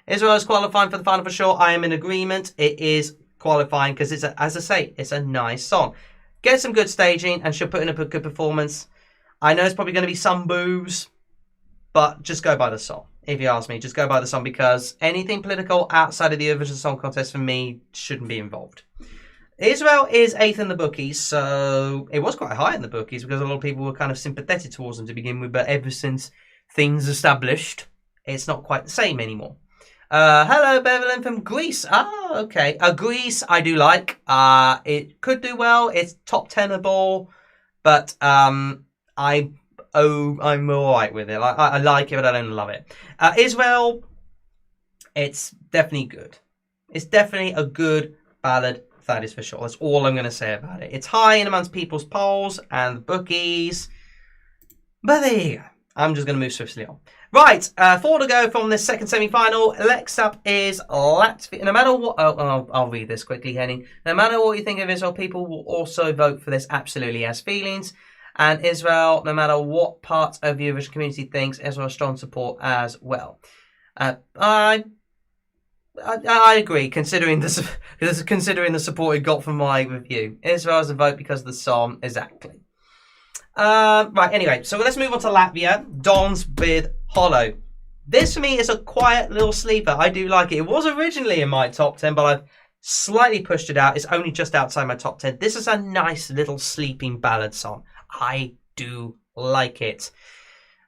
Israel is qualifying for the final for sure. I am in agreement. It is qualifying because it's, as I say, it's a nice song. Get some good staging and she'll put in a good performance. I know it's probably going to be some boos, but just go by the song. If you ask me, just go by the song because anything political outside of the Eurovision Song Contest for me shouldn't be involved. Israel is 8th in the bookies, so it was quite high in the bookies because a lot of people were kind of sympathetic towards them to begin with, but ever since things established, it's not quite the same anymore. Hello, Beverlyn from Greece. Ah, okay. Greece, I do like. It could do well. It's top 10able, but I'm alright with it. I like it, but I don't love it. Israel, it's definitely good. It's definitely a good ballad, that is for sure. That's all I'm going to say about it. It's high in amongst people's polls and the bookies. But there you go. I'm just going to move swiftly on. Right, 4 to go from this second semi-final. Next up is Latvia. No matter what... Oh, I'll read this quickly, Henning. No matter what you think of Israel, people will also vote for this absolutely as feelings. And Israel, no matter what part of the Eurovision community thinks, Israel has strong support as well. I agree, considering the support it got from my review. Israel has a vote because of the song, exactly. Right, anyway, so let's move on to Latvia. Dons with Hollow. This for me is a quiet little sleeper. I do like it. It was originally in my top 10, but I've slightly pushed it out. It's only just outside my top 10. This is a nice little sleeping ballad song. I do like it.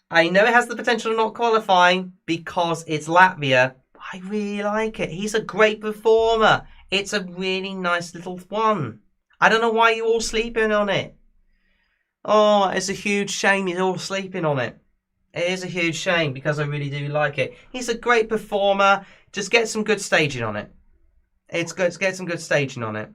I know it has the potential of not qualifying because it's Latvia. I really like it. He's a great performer. It's a really nice little one. I don't know why you're all sleeping on it. Oh, it's a huge shame you're all sleeping on it. It is a huge shame because I really do like it. He's a great performer. Just get some good staging on it. It's good to get some good staging on it.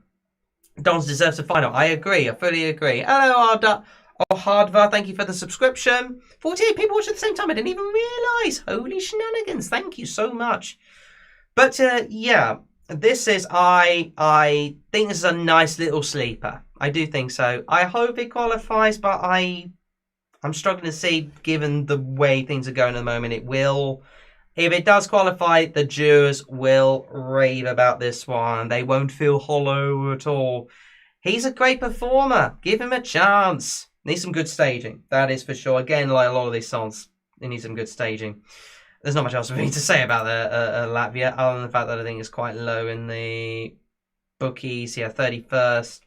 Dons deserves a final. I agree. I fully agree. Hello, Arda. Oh, Hardva, thank you for the subscription. 48 people watching at the same time. I didn't even realise. Holy shenanigans. Thank you so much. But, yeah, this is, I think this is a nice little sleeper. I do think so. I hope it qualifies, but I'm struggling to see, given the way things are going at the moment, it will. If it does qualify, the jurors will rave about this one. They won't feel hollow at all. He's a great performer. Give him a chance. Needs some good staging. That is for sure. Again, like a lot of these songs, they need some good staging. There's not much else for me to say about Latvia, other than the fact that I think it's quite low in the bookies. Yeah, 31st.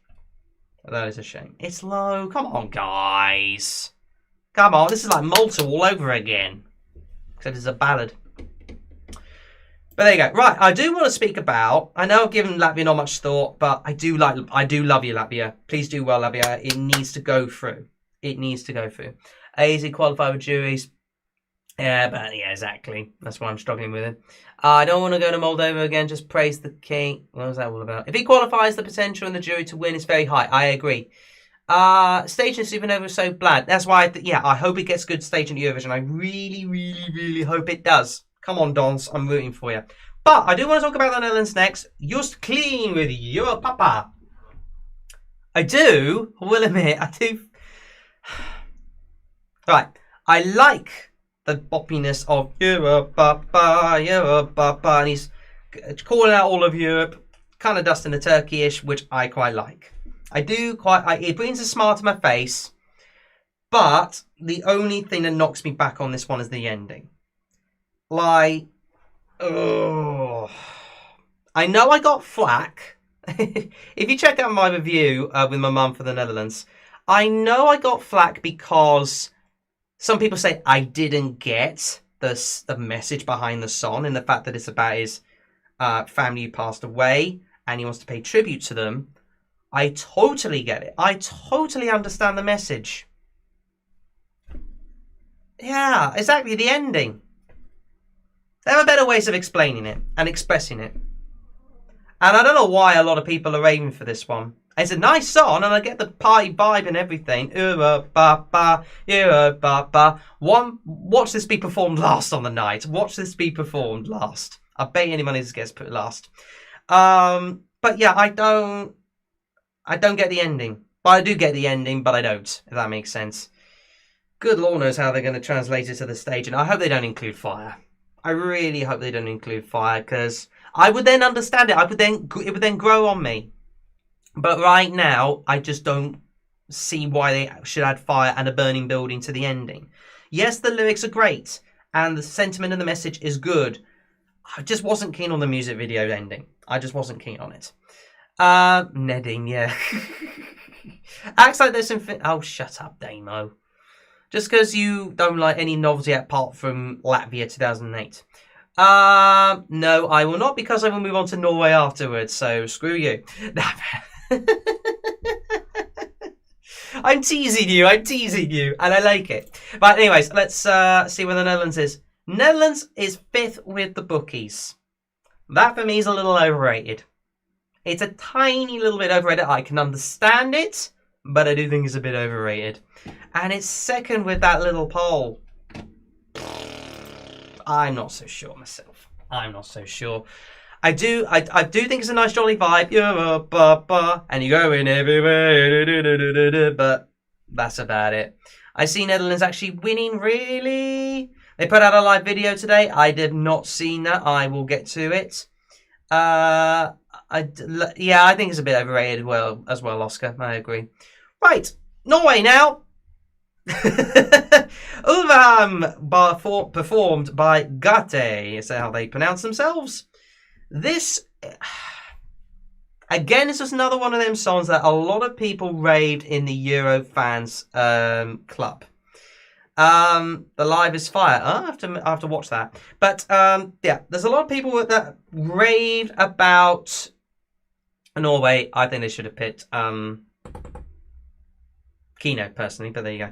That is a shame. It's low. Come on, guys. Come on. This is like Malta all over again. Except it's a ballad. But there you go. Right, I do want to speak about. I know I've given Latvia not much thought, but I do love you, Latvia. Please do well, Latvia. It needs to go through. It needs to go through. Easy qualify with juries. Yeah, but yeah, exactly. That's why I'm struggling with it. I don't want to go to Moldova again. Just praise the king. What was that all about? If he qualifies, the potential in the jury to win is very high. I agree. Staging Supernova is so bland. That's why, I hope it gets good staging at Eurovision. I really, really, really hope it does. Come on, Dons. I'm rooting for you. But I do want to talk about the Netherlands next. Just clean with your papa. I do. I will admit, I do. Right. I like the boppiness of Europe, papa, Europe, papa. And he's calling out all of Europe. Kind of dusting the Turkey-ish, which I quite like. I do quite. It brings a smile to my face. But the only thing that knocks me back on this one is the ending. Like, oh, I know I got flack. If you check out my review with my mum for the Netherlands, I know I got flack because some people say I didn't get the message behind the song and the fact that it's about his family who passed away and he wants to pay tribute to them. I totally get it. I totally understand the message. Yeah, exactly, the ending. There are better ways of explaining it and expressing it. And I don't know why a lot of people are aiming for this one. It's a nice song and I get the party vibe and everything. Watch this be performed last on the night. Watch this be performed last. I bet any money this gets put last. But yeah, I don't get the ending. Well, I do get the ending, but I don't, if that makes sense. Good Lord knows how they're going to translate it to the stage, and I hope they don't include fire. I really hope they don't include fire, because I would then understand it. It would then grow on me. But right now, I just don't see why they should add fire and a burning building to the ending. Yes, the lyrics are great, and the sentiment and the message is good. I just wasn't keen on the music video ending. I just wasn't keen on it. Nedding, yeah. Acts like there's some... Oh, shut up, Damo. Just because you don't like any novelty apart from Latvia 2008. No, I will not, because I will move on to Norway afterwards, so screw you. I'm teasing you, and I like it. But anyways, let's see where the Netherlands is. Netherlands is 5th with the bookies. That for me is a little overrated. It's a tiny little bit overrated. I can understand it, but I do think it's a bit overrated. And it's 2nd with that little poll. I'm not so sure myself. I'm not so sure. I do think it's a nice jolly vibe. And you go in everywhere. But that's about it. I see Netherlands actually winning, really. They put out a live video today. I did not see that. I will get to it. Yeah, I think it's a bit overrated as well, Oscar. I agree. Right, Norway now. Ulvam performed by Gate, is that how they pronounce themselves? This, again, is just another one of them songs that a lot of people raved in the Euro fans club. The Live is Fire. Oh, I have to watch that. But yeah, there's a lot of people that raved about Norway. I think they should have picked Kino personally, but there you go.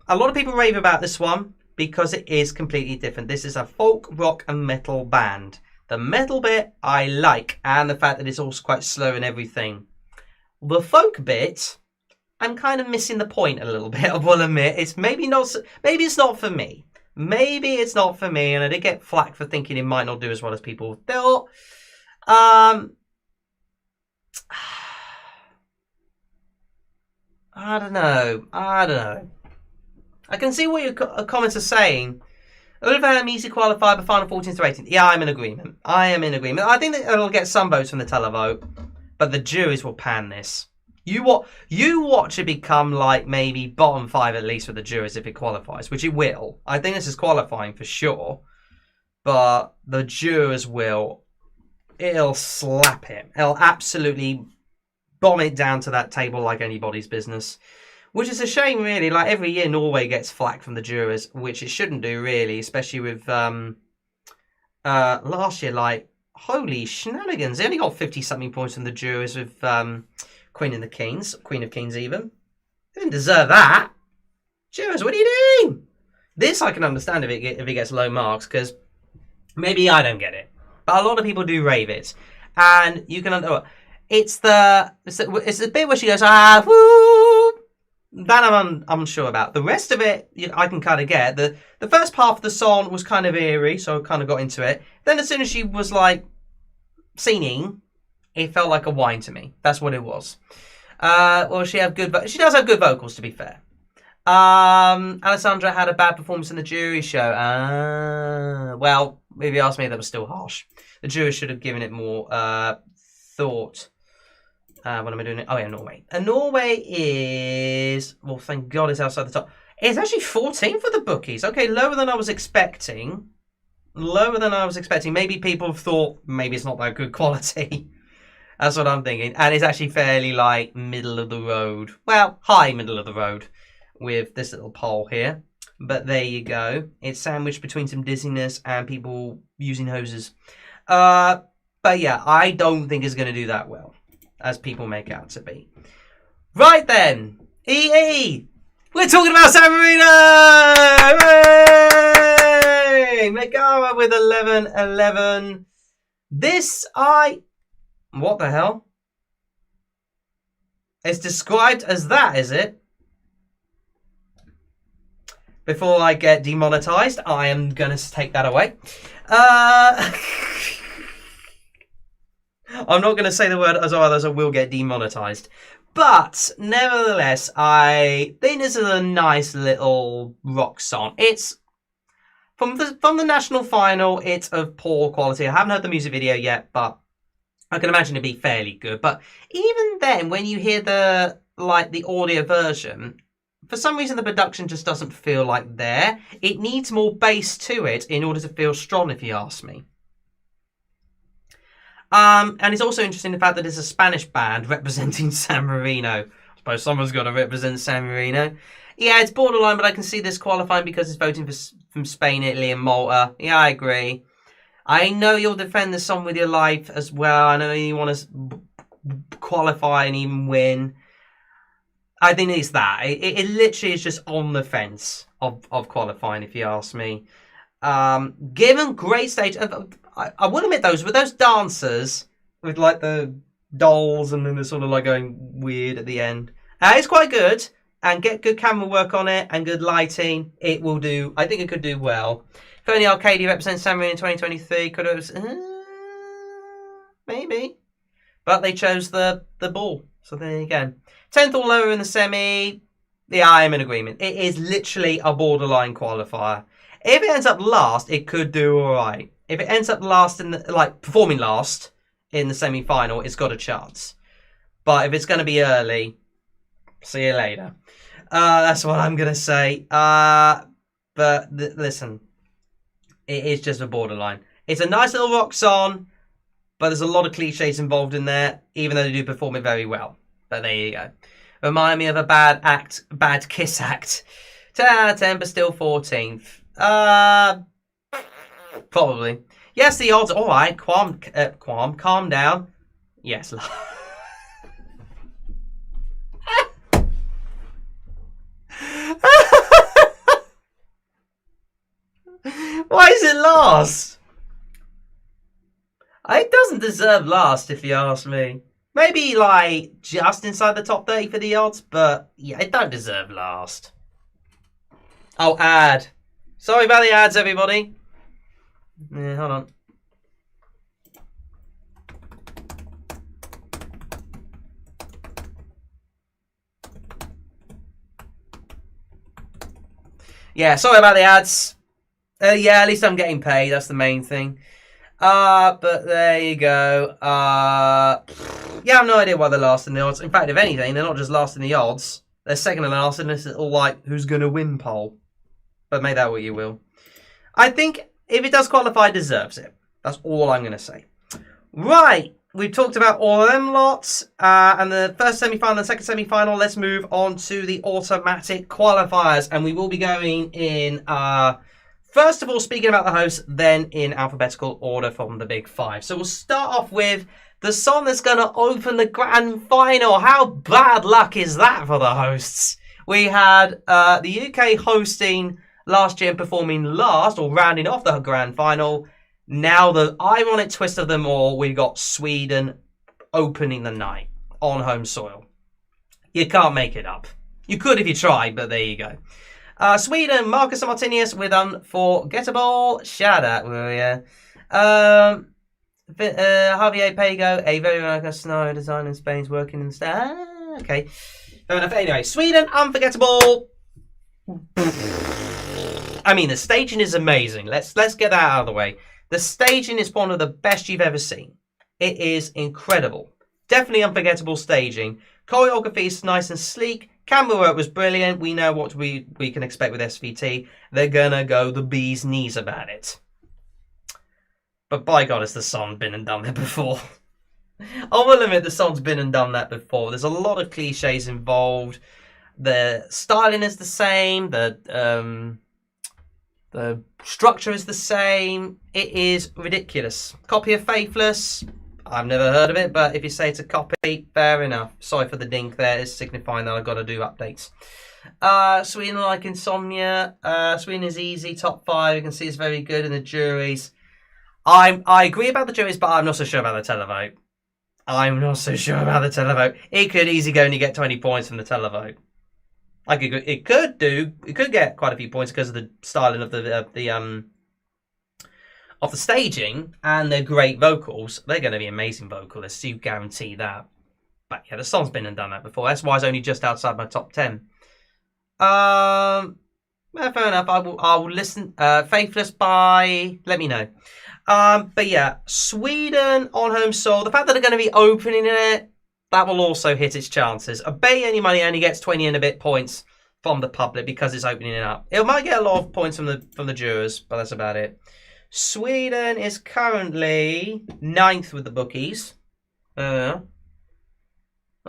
A lot of people rave about this one because it is completely different. This is a folk, rock, and metal band. The metal bit I like, and the fact that it's also quite slow and everything. The folk bit, I'm kind of missing the point a little bit, I will admit. It's maybe it's not for me. Maybe it's not for me, and I did get flack for thinking it might not do as well as people thought. I don't know. I can see what your comments are saying. Ulvan easy qualified by final 14 to 18. Yeah, I'm in agreement. I think that it'll get some votes from the televote, but the juries will pan this. You watch it become like maybe bottom 5 at least for the juries if it qualifies, which it will. I think this is qualifying for sure, but the jurors it'll slap it. It'll absolutely bomb it down to that table like anybody's business. Which is a shame, really. Like, every year Norway gets flack from the jurors, which it shouldn't do, really, especially with last year. Like, holy shenanigans! They only got 50-something points from the jurors with Queen of Kings, even. They didn't deserve that. Jurors, what are you doing? This I can understand if it gets low marks, because maybe I don't get it, but a lot of people do rave it, and you can. It's the bit where she goes woo. That I'm unsure about. The rest of it, I can kind of get. The first half of the song was kind of eerie, so I kind of got into it. Then as soon as she was like singing, it felt like a whine to me. That's what it was. Well, she does have good vocals, to be fair. Alessandra had a bad performance in the jury show. Well, if you ask me, that was still harsh. The jury should have given it more thought. What am I doing? Oh yeah, Norway. And Norway is, well, thank God it's outside the top. It's actually 14 for the bookies. Okay, lower than I was expecting. Maybe people have thought maybe it's not that good quality. That's what I'm thinking. And it's actually fairly like middle of the road. Well, high middle of the road with this little poll here. But there you go. It's sandwiched between some dizziness and people using hoses. But yeah, I don't think it's going to do that well, as people make out to be. Right then, EE! We're talking about San Marino! Hooray! Megara with 11-11. What the hell? It's described as that, is it? Before I get demonetized, I am going to take that away. I'm not going to say the word as otherwise I will get demonetized. But, nevertheless, I think this is a nice little rock song. It's, from the national final, it's of poor quality. I haven't heard the music video yet, but I can imagine it'd be fairly good. But even then, when you hear the audio version, for some reason the production just doesn't feel like there. It needs more bass to it in order to feel strong, if you ask me. And it's also interesting the fact that it's a Spanish band representing San Marino. I suppose someone's got to represent San Marino. Yeah, it's borderline, but I can see this qualifying because it's voting from Spain, Italy, and Malta. Yeah, I agree. I know you'll defend this song with your life as well. I know you want to qualify and even win. I think it's that. It literally is just on the fence of qualifying, if you ask me. Given great stage... I will admit those dancers with like the dolls and then they're sort of like going weird at the end. It's quite good, and get good camera work on it and good lighting. It will do. I think it could do well. If only Arcadia represents San Marino in 2023, could have maybe, but they chose the ball. So there you go. 10th or lower in the semi. Yeah, I am in agreement. It is literally a borderline qualifier. If it ends up last, it could do all right. If it ends up last performing last in the semi-final, it's got a chance. But if it's going to be early, see you later. That's what I'm going to say. But listen, it is just a borderline. It's a nice little rock song, but there's a lot of cliches involved in there, even though they do perform it very well. But there you go. Remind me of a bad Kiss act. 10 out of 10, but still 14th. Probably. Yes, the odds. All right, calm down. Yes. Why is it last? It doesn't deserve last, if you ask me. Maybe, like, just inside the top 30 for the odds, but, yeah, it don't deserve last. Oh, ad. Sorry about the ads, everybody. Yeah, hold on. Yeah, sorry about the ads. Yeah, at least I'm getting paid. That's the main thing. But there you go. Yeah, I have no idea why they're last in the odds. In fact, if anything, they're not just last in the odds. They're second and last in this little, like, who's going to win poll. But make that what you will. I think if it does qualify, it deserves it. That's all I'm going to say. Right. We've talked about all of them lots. And the first semi-final and second semi-final. Let's move on to the automatic qualifiers. And we will be going in... First of all, speaking about the hosts, then in alphabetical order from the big five. So we'll start off with the song that's going to open the grand final. How bad luck is that for the hosts? We had the UK hosting last year and performing last, or rounding off the grand final. Now the ironic twist of them all, we got Sweden opening the night on home soil. You can't make it up. You could if you tried, but there you go. Sweden, Marcus and Martinius with Unforgettable. Shout out, will ya? Javier Pago, a very like scenario design in Spain's working in the state. Okay. Fair enough. Anyway, Sweden, Unforgettable. I mean, the staging is amazing. Let's get that out of the way. The staging is one of the best you've ever seen. It is incredible. Definitely unforgettable staging. Choreography is nice and sleek. Camera work was brilliant. We know what we can expect with SVT. They're gonna go the bee's knees about it. But by God, has the song been and done that before? I will admit the song's been and done that before. There's a lot of cliches involved. The styling is the same. The structure is the same. It is ridiculous. Copy of Faithless. I've never heard of it, but if you say it's a copy, fair enough. Sorry for the dink there. It's signifying that I've got to do updates. Sweden like Insomnia. Sweden is easy. Top 5. You can see it's very good in the juries. I agree about the juries, but I'm not so sure about the televote. I'm not so sure about the televote. It could easily go and you get 20 points from the televote. It could get quite a few points because of the styling of the staging and their great vocals. They're going to be amazing vocalists, you guarantee that. But yeah, the song's been and done that before. That's why it's only just outside my top 10. Fair enough. I will listen. Faithless by. Let me know. But yeah, Sweden on home soil. The fact that they're going to be opening it, that will also hit its chances. A Bet Any Money only gets 20 and a bit points from the public because it's opening it up. It might get a lot of points from the jurors, but that's about it. Sweden is currently 9th with the bookies. The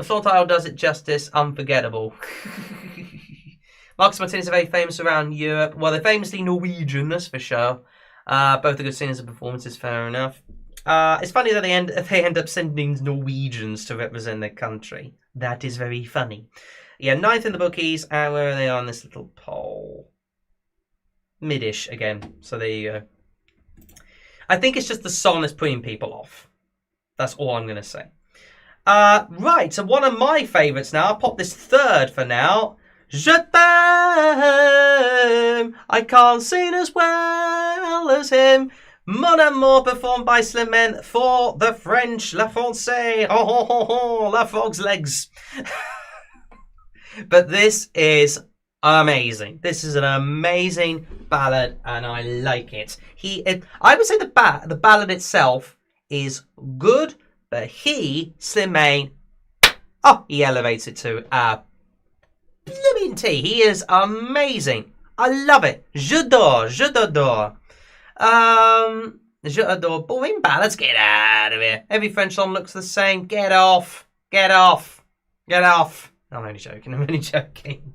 song title does it justice. Unforgettable. Marcus Martinez are very famous around Europe. Well, they're famously Norwegian, that's for sure. Both are good singers and performances, fair enough. It's funny that they end up sending Norwegians to represent their country. That is very funny. Yeah, 9th in the bookies, and where are they on this little poll? Mid-ish again, so there you go. I think it's just the song that's putting people off. That's all I'm going to say. Right, so one of my favourites now. I'll pop this third for now. Je t'aime, I can't sing as well as him. Mon amour, performed by Slimane for the French, La Francais, La Frog's Legs. But this is amazing. This is an amazing ballad, and I like it. I would say the ballad itself is good, but Slimane, he elevates it to Blimmin' T. He is amazing. I love it. J'adore. J'adore. Boring ballads. Get out of here. Every French song looks the same. Get off. I'm only joking.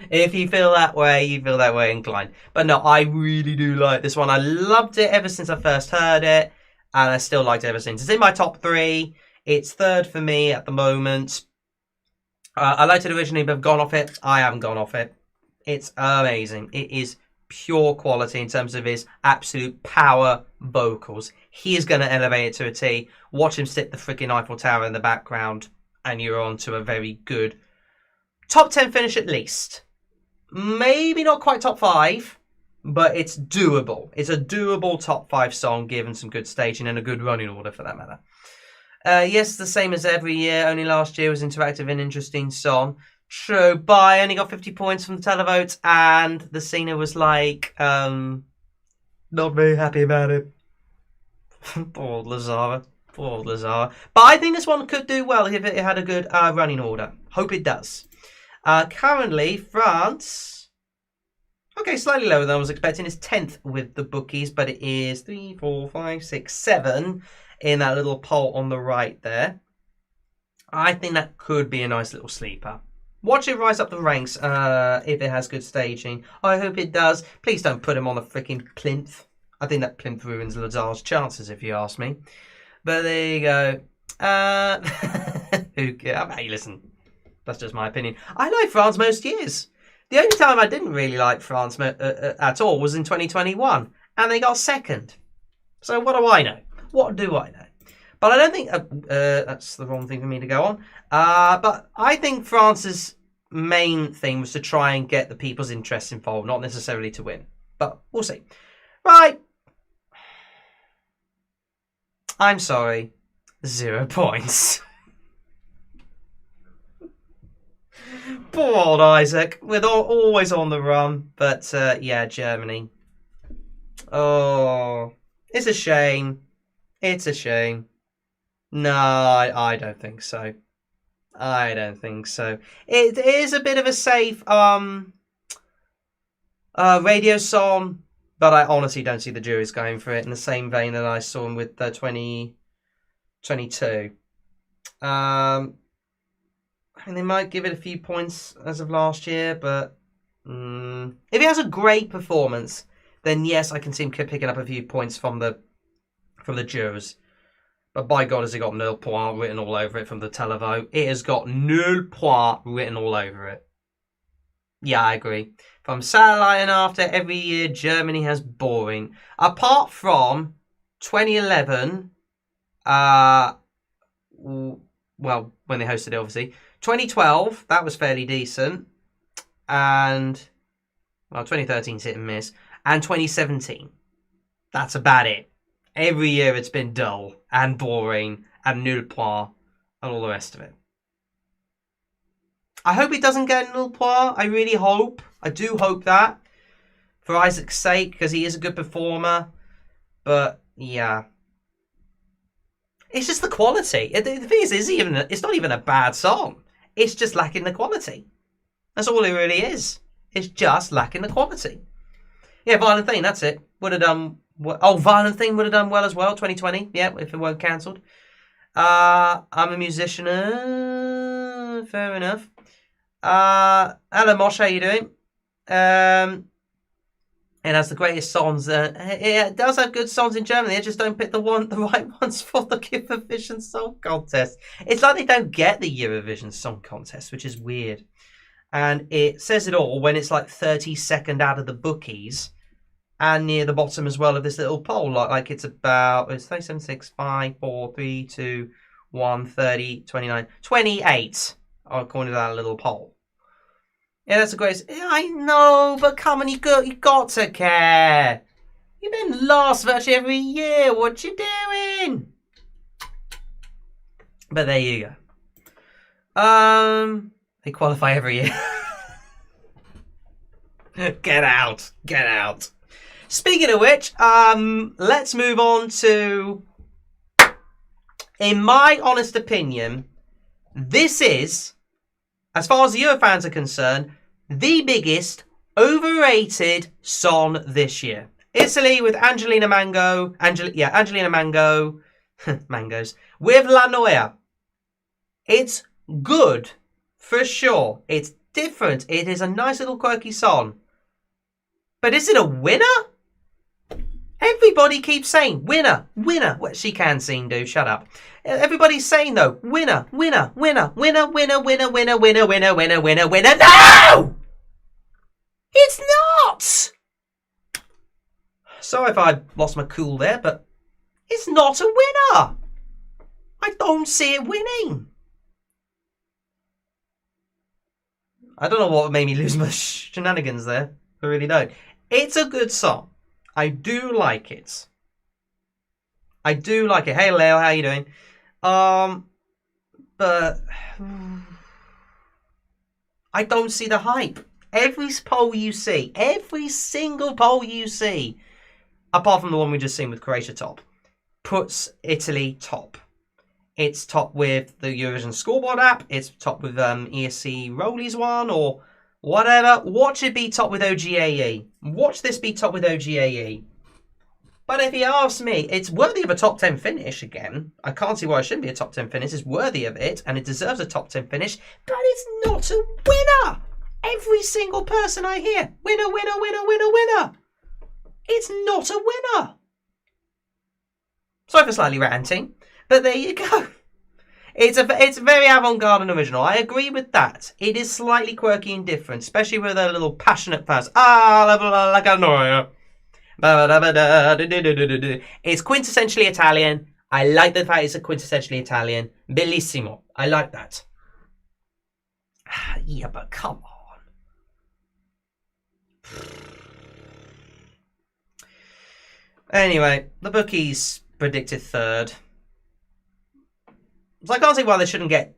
If you feel that way, you feel that way inclined. But no, I really do like this one. I loved it ever since I first heard it, and I still liked it ever since. It's in my top 3. It's 3rd for me at the moment. I liked it originally, but I've gone off it. I haven't gone off it. It's amazing. It is pure quality in terms of his absolute power vocals. He is going to elevate it to a T. Watch him stick the freaking Eiffel Tower in the background, and you're on to a very good top 10 finish at least. Maybe not quite top 5, but it's doable. It's a doable top 5 song given some good staging and a good running order for that matter. Yes, the same as every year. Only last year was interactive and interesting song. True, but I only got 50 points from the televotes, and the Cena was like, not very happy about it. Poor old Lazara. Poor old Lazara. But I think this one could do well if it had a good running order. Hope it does. Currently, France. Okay, slightly lower than I was expecting. It's 10th with the bookies, but it is 3, 4, 5, 6, 7 in that little poll on the right there. I think that could be a nice little sleeper. Watch it rise up the ranks if it has good staging. I hope it does. Please don't put him on the freaking plinth. I think that plinth ruins Lazar's chances, if you ask me. But there you go. Who cares? Hey, listen. That's just my opinion. I like France most years. The only time I didn't really like France at all was in 2021. And they got 2nd. So what do I know? What do I know? But I don't think that's the wrong thing for me to go on. But I think France's main thing was to try and get the people's interests involved, not necessarily to win. But we'll see. Right. I'm sorry. 0 points. Poor old Isaac. With always on the run. But yeah, Germany. Oh, it's a shame. It's a shame. No, I don't think so. I don't think so. It is a bit of a safe radio song, but I honestly don't see the juries going for it in the same vein that I saw them with the 2022. I mean, they might give it a few points as of last year, but if it has a great performance, then yes, I can see him picking up a few points from the jurors. But by God, has it got nul point written all over it from the televote? It has got nul point written all over it. Yeah, I agree. From satellite and after, every year Germany has boring. Apart from 2011, well, when they hosted it, obviously. 2012, that was fairly decent. And, well, 2013's hit and miss. And 2017. That's about it. Every year it's been dull and boring and nul point and all the rest of it. I hope it doesn't get nul point. I really hope. I do hope that. For Isaac's sake, because he is a good performer. But, yeah. It's just the quality. The thing is, it's not even a bad song. It's just lacking the quality. That's all it really is. It's just lacking the quality. Yeah, Violent Thing, that's it. Would have done... Oh, Violent Thing would have done well as well, 2020. Yeah, if it weren't cancelled. I'm a musician. Fair enough. Hello, Mosh, how you doing? It has the greatest songs. It does have good songs in Germany. They just don't pick the right ones for the Eurovision Song Contest. It's like they don't get the Eurovision Song Contest, which is weird. And it says it all when it's like 32nd out of the bookies. And near the bottom as well of this little poll, like it's about, it's 37, 6, 5, 4, 3, 2, 1, 30, 29, 28, according to that little poll. Yeah, that's the greatest. Yeah, I know, but come on, you got to care. You've been last virtually every year. What you doing? But there you go. They qualify every year. Get out. Get out. Speaking of which, let's move on to, in my honest opinion, this is, as far as the Eurofans are concerned, the biggest overrated song this year. Italy with Angelina Mango, Mangoes, with La Noia. It's good, for sure. It's different. It is a nice little quirky song. But is it a winner? Everybody keeps saying winner, winner. Well, she can sing, dude. Shut up. Everybody's saying though, winner, winner, winner, winner, winner, winner, winner, winner, winner, winner, winner, winner. No! It's not! Sorry if I lost my cool there, but it's not a winner. I don't see it winning. I don't know what made me lose my shenanigans there. I really don't. It's a good song. I do like it. I do like it. Hey, Leo, how you doing? But I don't see the hype. Every poll you see, every single poll you see, apart from the one we just seen with Croatia top, puts Italy top. It's top with the Eurovision scoreboard app. It's top with ESC Rollies one or whatever. Watch it be top with OGAE. Watch this be top with OGAE. But if you ask me, it's worthy of a top 10 finish again. I can't see why it shouldn't be a top 10 finish. It's worthy of it and it deserves a top 10 finish. But it's not a winner. Every single person I hear, winner, winner, winner, winner, winner. It's not a winner. Sorry for slightly ranting. But there you go. It's very avant-garde and original. I agree with that. It is slightly quirky and different, especially with a little passionate fans. Like a noia. It's quintessentially Italian. I like the fact it's a quintessentially Italian. Bellissimo. I like that. Yeah, but come on. Anyway, the bookies predicted third. So I can't see why they shouldn't get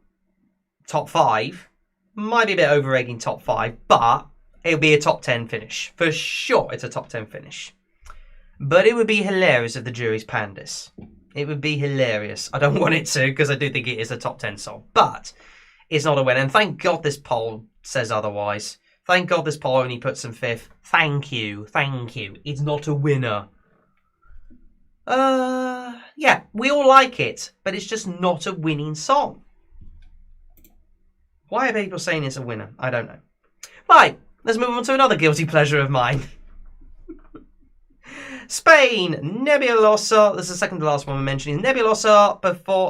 top 5. Might be a bit over-egging top 5, but it'll be a top 10 finish. For sure, it's a top 10 finish. But it would be hilarious if the jury's panned this. It would be hilarious. I don't want it to, because I do think it is a top 10 song. But it's not a winner. And thank God this poll says otherwise. Thank God this poll only puts them 5th. Thank you. Thank you. It's not a winner. Yeah, we all like it, but it's just not a winning song. Why are people saying it's a winner? I don't know. Right, let's move on to another guilty pleasure of mine. Spain, Nebulosa. This is the second to last one we're mentioning. Nebulosa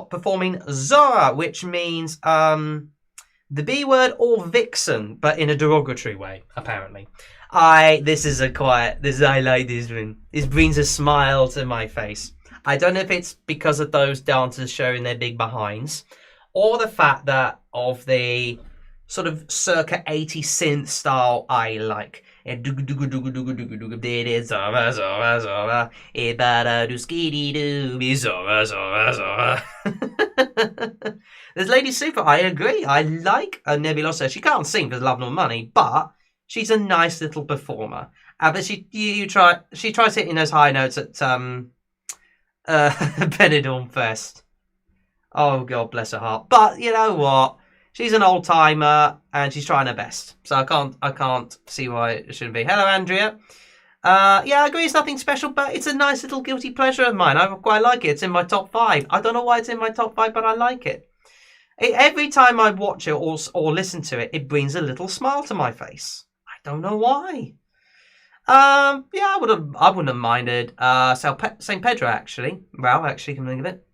performing Zora, which means the B word or vixen, but in a derogatory way, apparently. I like this one. This brings a smile to my face. I don't know if it's because of those dancers showing their big behinds, or the fact that of the sort of circa 80 synth style I like. There's Lady Super, I agree. I like Nebulosa. She can't sing because Love Nor Money, but she's a nice little performer. But she tries hitting those high notes at Benidorm Fest. Oh God bless her heart. But you know what? She's an old timer and she's trying her best. So I can't see why it shouldn't be. Hello Andrea. Yeah, I agree it's nothing special, but it's a nice little guilty pleasure of mine. I quite like it. It's in my top 5. I don't know why it's in my top 5, but I like it. Every time I watch it or listen to it, it brings a little smile to my face. I don't know why. Yeah, I wouldn't have minded. St. Pedro actually. Well, actually, can think of it.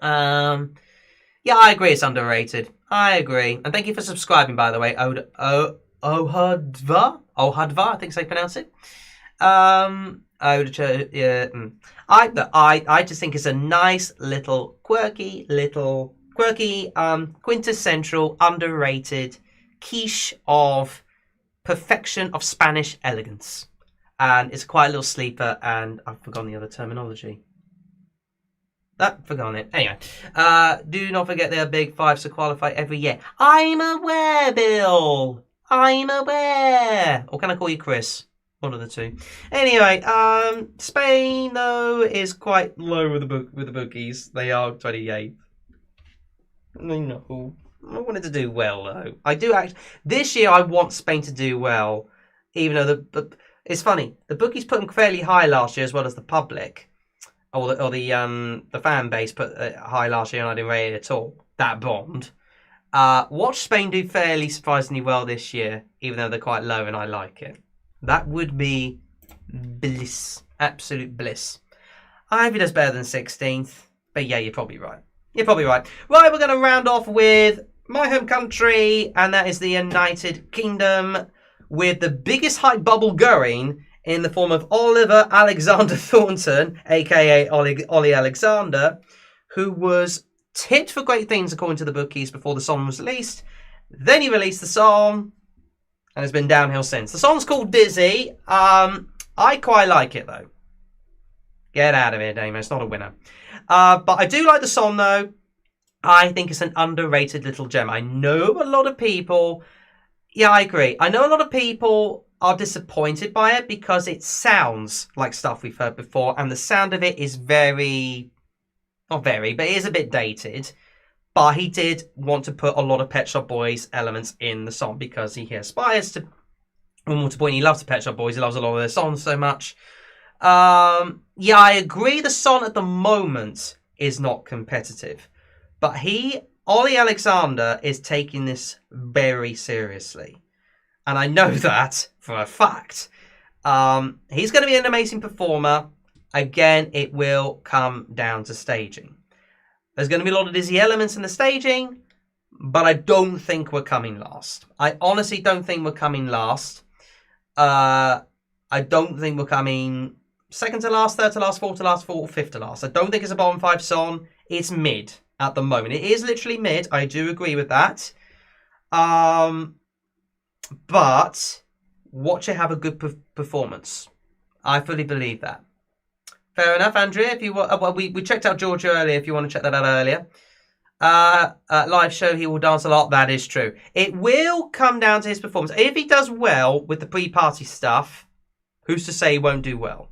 Yeah, I agree. It's underrated. I agree. And thank you for subscribing, by the way. Ohadva, I think so you pronounce it. I just think it's a nice little quirky, quintessential, underrated quiche of perfection of Spanish elegance. And it's quite a little sleeper, and I've forgotten the other terminology. Forgotten it. Anyway, do not forget there are big 5s to qualify every year. I'm aware, Bill. I'm aware. Or can I call you Chris? One of the two. Anyway, Spain though is quite low with the bookies. They are 28th. No, I wanted to do well though. I do actually. This year I want Spain to do well, even though it's funny. The bookies put them fairly high last year as well as the public. Or the fan base put it high last year and I didn't rate it at all. That bombed. Watch Spain do fairly surprisingly well this year, even though they're quite low and I like it. That would be bliss. Absolute bliss. I hope he does better than 16th. But yeah, you're probably right. You're probably right. Right, we're going to round off with my home country, and that is the United Kingdom, with the biggest hype bubble going in the form of Oliver Alexander Thornton, aka Ollie Alexander, who was tipped for great things according to the bookies before the song was released. Then he released the song, and it's been downhill since. The song's called Dizzy. I quite like it, though. Get out of here, Damon. It's not a winner. But I do like the song, though. I think it's an underrated little gem. I know a lot of people... Yeah, I agree. I know a lot of people are disappointed by it because it sounds like stuff we've heard before, and the sound of it is very... Not very, but it is a bit dated. But he did want to put a lot of Pet Shop Boys elements in the song because he aspires to... One more to point, he loves the Pet Shop Boys. He loves a lot of their songs so much. Yeah, I agree the song at the moment is not competitive. But Ollie Alexander, is taking this very seriously. And I know that for a fact. He's going to be an amazing performer. Again, it will come down to staging. There's going to be a lot of dizzy elements in the staging, but I don't think we're coming last. I honestly don't think we're coming last. I don't think we're coming second to last, third to last, fourth to last, fourth, fifth to last. I don't think it's a bottom 5 song. It's mid at the moment. It is literally mid. I do agree with that. But watch it have a good performance. I fully believe that. Fair enough, Andrea. If you we checked out Georgia earlier. If you want to check that out earlier, live show he will dance a lot. That is true. It will come down to his performance. If he does well with the pre-party stuff, who's to say he won't do well?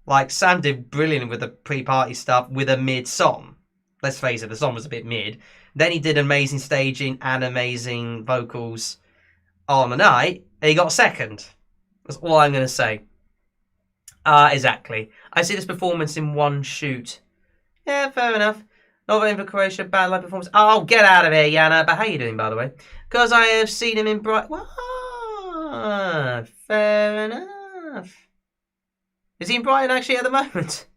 Like Sam did brilliant with the pre-party stuff with a mid song. Let's face it, the song was a bit mid. Then he did amazing staging and amazing vocals on the night, and he got second. That's all I'm going to say. Exactly. I see this performance in one shoot. Yeah, fair enough. Not voting for Croatia, bad live performance. Oh, get out of here, Yana. But how you doing, by the way? Because I have seen him in Bright... What? Fair enough. Is he in Brighton, actually, at the moment?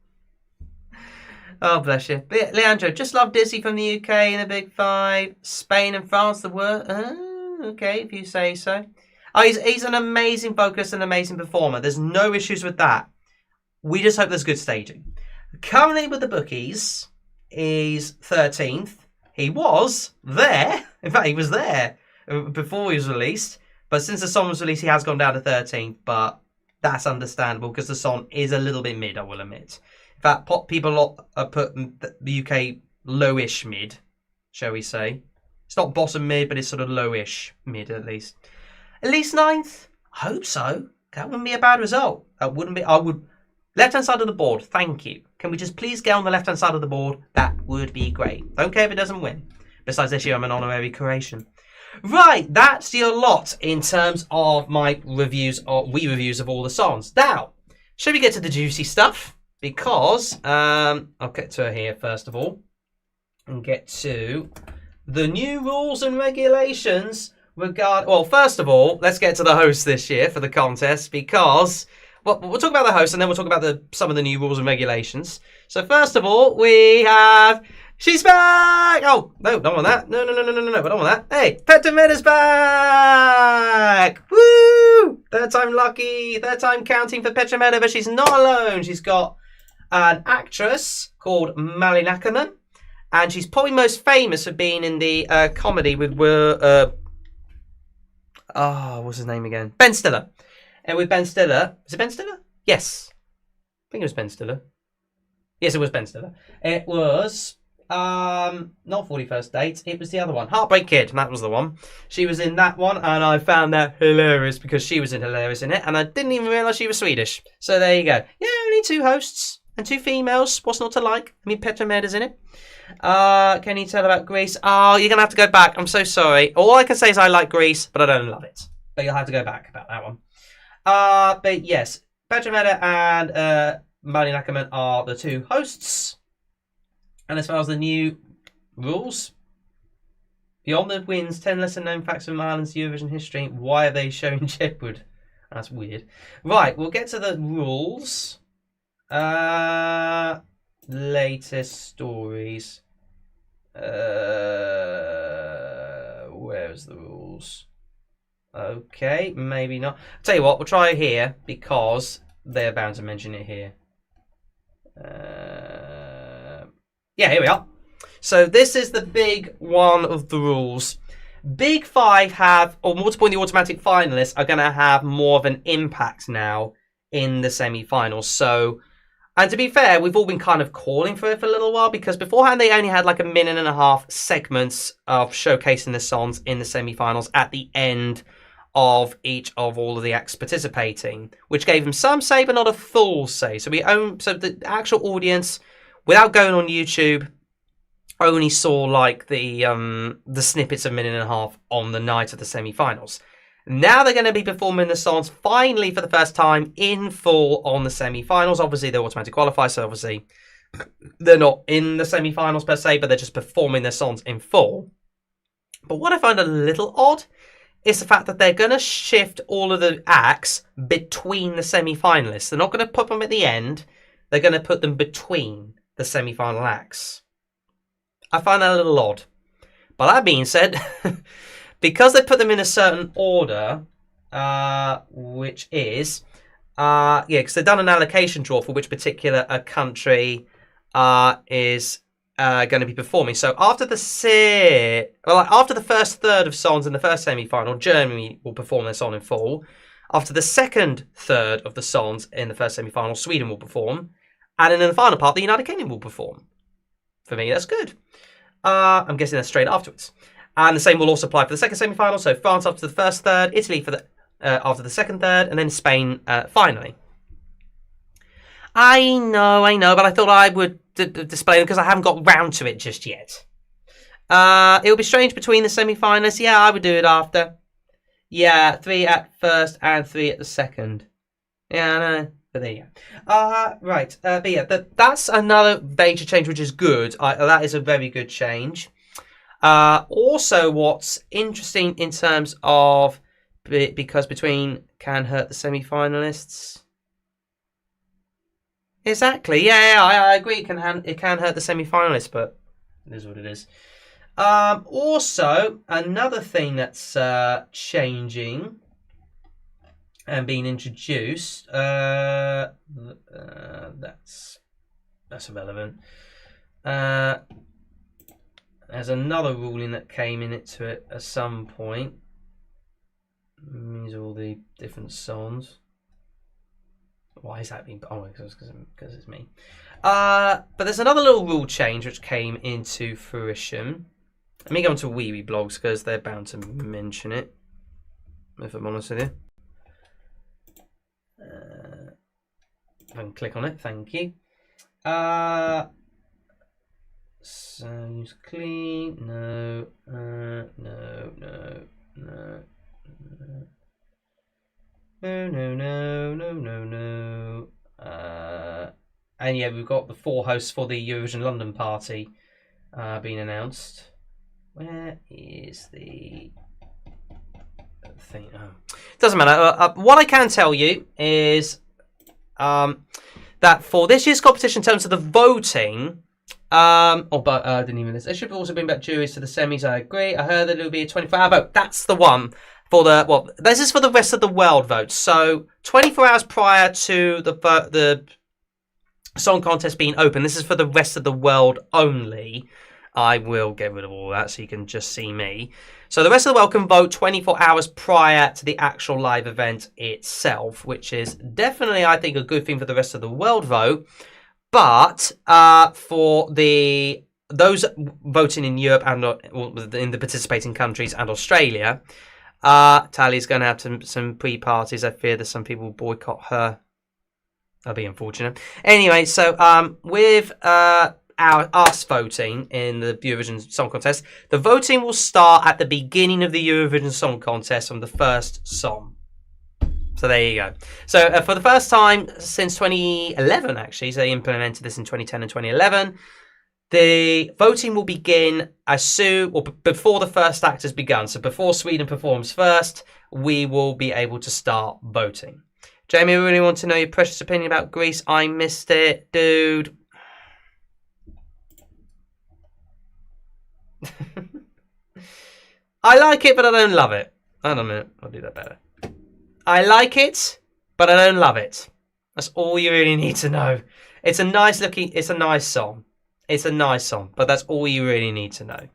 Oh, bless you. Leandro, just love Dizzy from the UK in the Big Five. Spain and France, the worst. Okay, if you say so. Oh, he's an amazing vocalist and amazing performer. There's no issues with that. We just hope there's good staging. Currently with the bookies, he's 13th. He was there. In fact, he was there before he was released. But since the song was released, he has gone down to 13th. But that's understandable because the song is a little bit mid, I will admit. In fact, pop people are putting the UK lowish mid, shall we say. It's not bottom mid, but it's sort of lowish mid at least. At least 9th? I hope so. That wouldn't be a bad result. That wouldn't be... I would... Left-hand side of the board, thank you. Can we just please get on the left-hand side of the board? That would be great. Don't care if it doesn't win. Besides, this year I'm an honorary Croatian. Right, that's your lot in terms of my reviews, or reviews of all the songs. Now, should we get to the juicy stuff? Because, I'll get to it here first of all. And get to the new rules and regulations well, first of all, let's get to the host this year for the contest because... Well, we'll talk about the host and then we'll talk about some of the new rules and regulations. So first of all, we have... She's back! Oh, no, don't want that. No, I don't want that. Hey, Petromeda's back! Woo! Third time lucky, third time counting for Petromeda, but she's not alone. She's got an actress called Malin Ackerman, and she's probably most famous for being in the comedy with... what's his name again? Ben Stiller. And with Ben Stiller... Is it Ben Stiller? Yes. I think it was Ben Stiller. Yes, it was Ben Stiller. It was... not 41st Dates. It was the other one. Heartbreak Kid. That was the one. She was in that one. And I found that hilarious because she was hilarious in it. And I didn't even realise she was Swedish. So there you go. Yeah, only 2 hosts. And 2 females. What's not to like? I mean, Petromeda's in it. Can you tell about Greece? Oh, you're going to have to go back. I'm so sorry. All I can say is I like Greece, but I don't love it. But you'll have to go back about that one. But yes, Petromeda and Malin Ackerman are the 2 hosts. And as far as the new rules, Beyond the Winds, 10 lesser known facts of Ireland's Eurovision history. Why are they showing Jedward? That's weird. Right, we'll get to the rules. Latest stories. Where's the rules? Okay, maybe not. I'll tell you what, we'll try it here because they're bound to mention it here. Yeah, here we are. So this is the big one of the rules. Big five have, or multiple in the automatic finalists are going to have more of an impact now in the semi-finals. So, and to be fair, we've all been kind of calling for it for a little while because beforehand they only had like 1.5 minute segments of showcasing the songs in the semi-finals at the end of each of all of the acts participating, which gave them some say but not a full say. So so the actual audience, without going on YouTube, only saw like the snippets of 1.5 minutes on the night of the semi-finals. Now they're going to be performing the songs finally for the first time in full on the semi-finals. Obviously, they're automatic qualifiers, so obviously they're not in the semi-finals per se, but they're just performing their songs in full. But what I find a little odd is the fact that they're going to shift all of the acts between the semi-finalists. They're not going to put them at the end. They're going to put them between the semi-final acts. I find that a little odd. But that being said, because they put them in a certain order, which is, because they've done an allocation draw for which particular country is going to be performing. So after the first third of songs in the first semi-final, Germany will perform their song in full. After the second third of the songs in the first semi-final, Sweden will perform. And then in the final part, the United Kingdom will perform. For me, that's good. I'm guessing that's straight afterwards. And the same will also apply for the second semi-final. So France after the first third, Italy for the after the second third, and then Spain finally. I know, but I thought I would display them because I haven't got round to it just yet. It'll be strange between the semi-finalists. Yeah, I would do it after. Yeah, 3 at first and 3 at the second. Yeah, I know. But there you go. Right. But yeah, that's another major change, which is good. That is a very good change. Also, what's interesting in terms of, because between can hurt the semi-finalists. Exactly. Yeah, I agree. It can hurt the semi-finalists, but it is what it is. Also, another thing that's changing and being introduced, that's irrelevant. There's another ruling that came into it at some point. These are all the different songs. Why is that being? Oh, because it's me. But there's another little rule change which came into fruition. Let me go on to Wee blogs because they're bound to mention it. If I'm honest with you. If I can click on it, thank you. Sounds clean. No. And yeah, we've got the 4 hosts for the Eurovision London party being announced. Where is the thing? Oh. Doesn't matter. What I can tell you is that for this year's competition, in terms of the voting, I didn't even this. It should have also been about juries to the semis. I agree. I heard that it would be a 24-hour vote. That's the one for the this is for the rest of the world vote. So 24 hours prior to the song contest being open. This is for the rest of the world only. I will get rid of all that so you can just see me. So the rest of the world can vote 24 hours prior to the actual live event itself, which is definitely, I think, a good thing for the rest of the world vote. But for those voting in Europe and in the participating countries and Australia, Tally's going to have some pre-parties. I fear that some people will boycott her. That'll be unfortunate. Anyway, so with us voting in the Eurovision Song Contest, the voting will start at the beginning of the Eurovision Song Contest from the first song. So there you go. So for the first time since 2011, actually, so they implemented this in 2010 and 2011. The voting will begin as soon, or before the first act has begun. So before Sweden performs first, we will be able to start voting. Jamie, we really want to know your precious opinion about Greece. I missed it, dude. I like it, but I don't love it. I don't know. I'll do that better. I like it, but I don't love it. That's all you really need to know. It's a nice looking. It's a nice song. It's a nice song, but that's all you really need to know.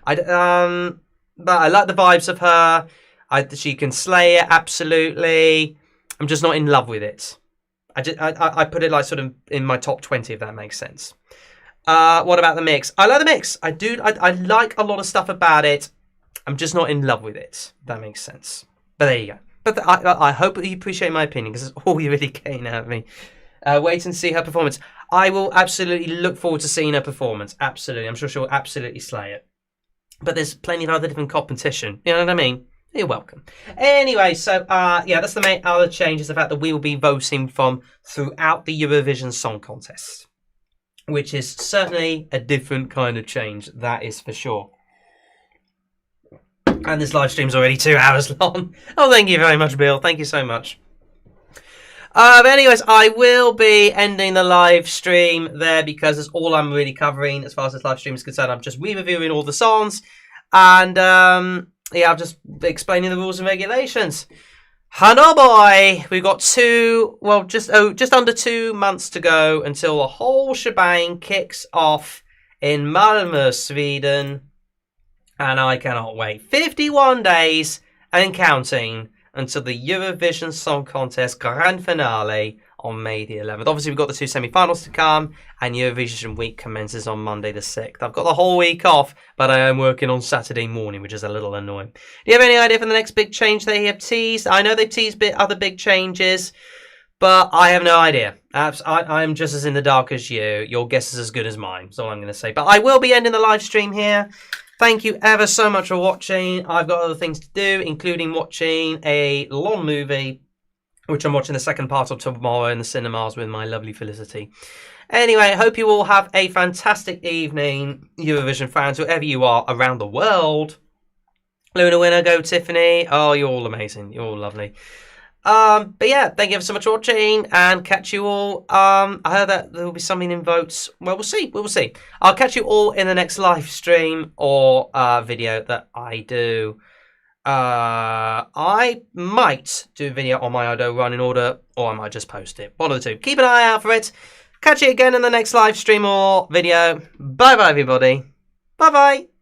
But I like the vibes of her. She can slay it absolutely. I'm just not in love with it. I put it like sort of in my top 20, if that makes sense. What about the mix? I like the mix. I do. I like a lot of stuff about it. I'm just not in love with it. If that makes sense. But there you go. But I hope that you appreciate my opinion, because it's all you really getting out of me. Wait and see her performance. I will absolutely look forward to seeing her performance. Absolutely. I'm sure she'll absolutely slay it. But there's plenty of other different competition. You know what I mean? You're welcome. Anyway, so yeah, that's the main other change, is the fact that we will be voting from throughout the Eurovision Song Contest, which is certainly a different kind of change. That is for sure. And this live stream's already 2 hours long. Oh, thank you very much, Bill. Thank you so much. But anyways, I will be ending the live stream there, because that's all I'm really covering as far as this live stream is concerned. I'm just re-reviewing all the songs, and yeah, I'm just explaining the rules and regulations. Hello, boy! We've got just under 2 months to go until the whole shebang kicks off in Malmo, Sweden, and I cannot wait. 51 days and counting until the Eurovision Song Contest Grand Finale on May the 11th. Obviously, we've got the 2 semi-finals to come, and Eurovision week commences on Monday the 6th. I've got the whole week off, but I am working on Saturday morning, which is a little annoying. Do you have any idea for the next big change they have teased? I know they've teased other big changes, but I have no idea. I'm just as in the dark as you. Your guess is as good as mine, that's all I'm going to say. But I will be ending the live stream here. Thank you ever so much for watching. I've got other things to do, including watching a long movie, which I'm watching the second part of tomorrow in the cinemas with my lovely Felicity. Anyway, I hope you all have a fantastic evening, Eurovision fans, wherever you are around the world. Luna winner, go Tiffany. Oh, you're all amazing. You're all lovely. But yeah, thank you ever so much for watching, and catch you all. I heard that there will be something in votes. Well, we'll see. We will see. I'll catch you all in the next live stream or video that I do. I might do a video on my Ido running order, or I might just post it. One of the two. Keep an eye out for it. Catch you again in the next live stream or video. Bye bye, everybody. Bye bye.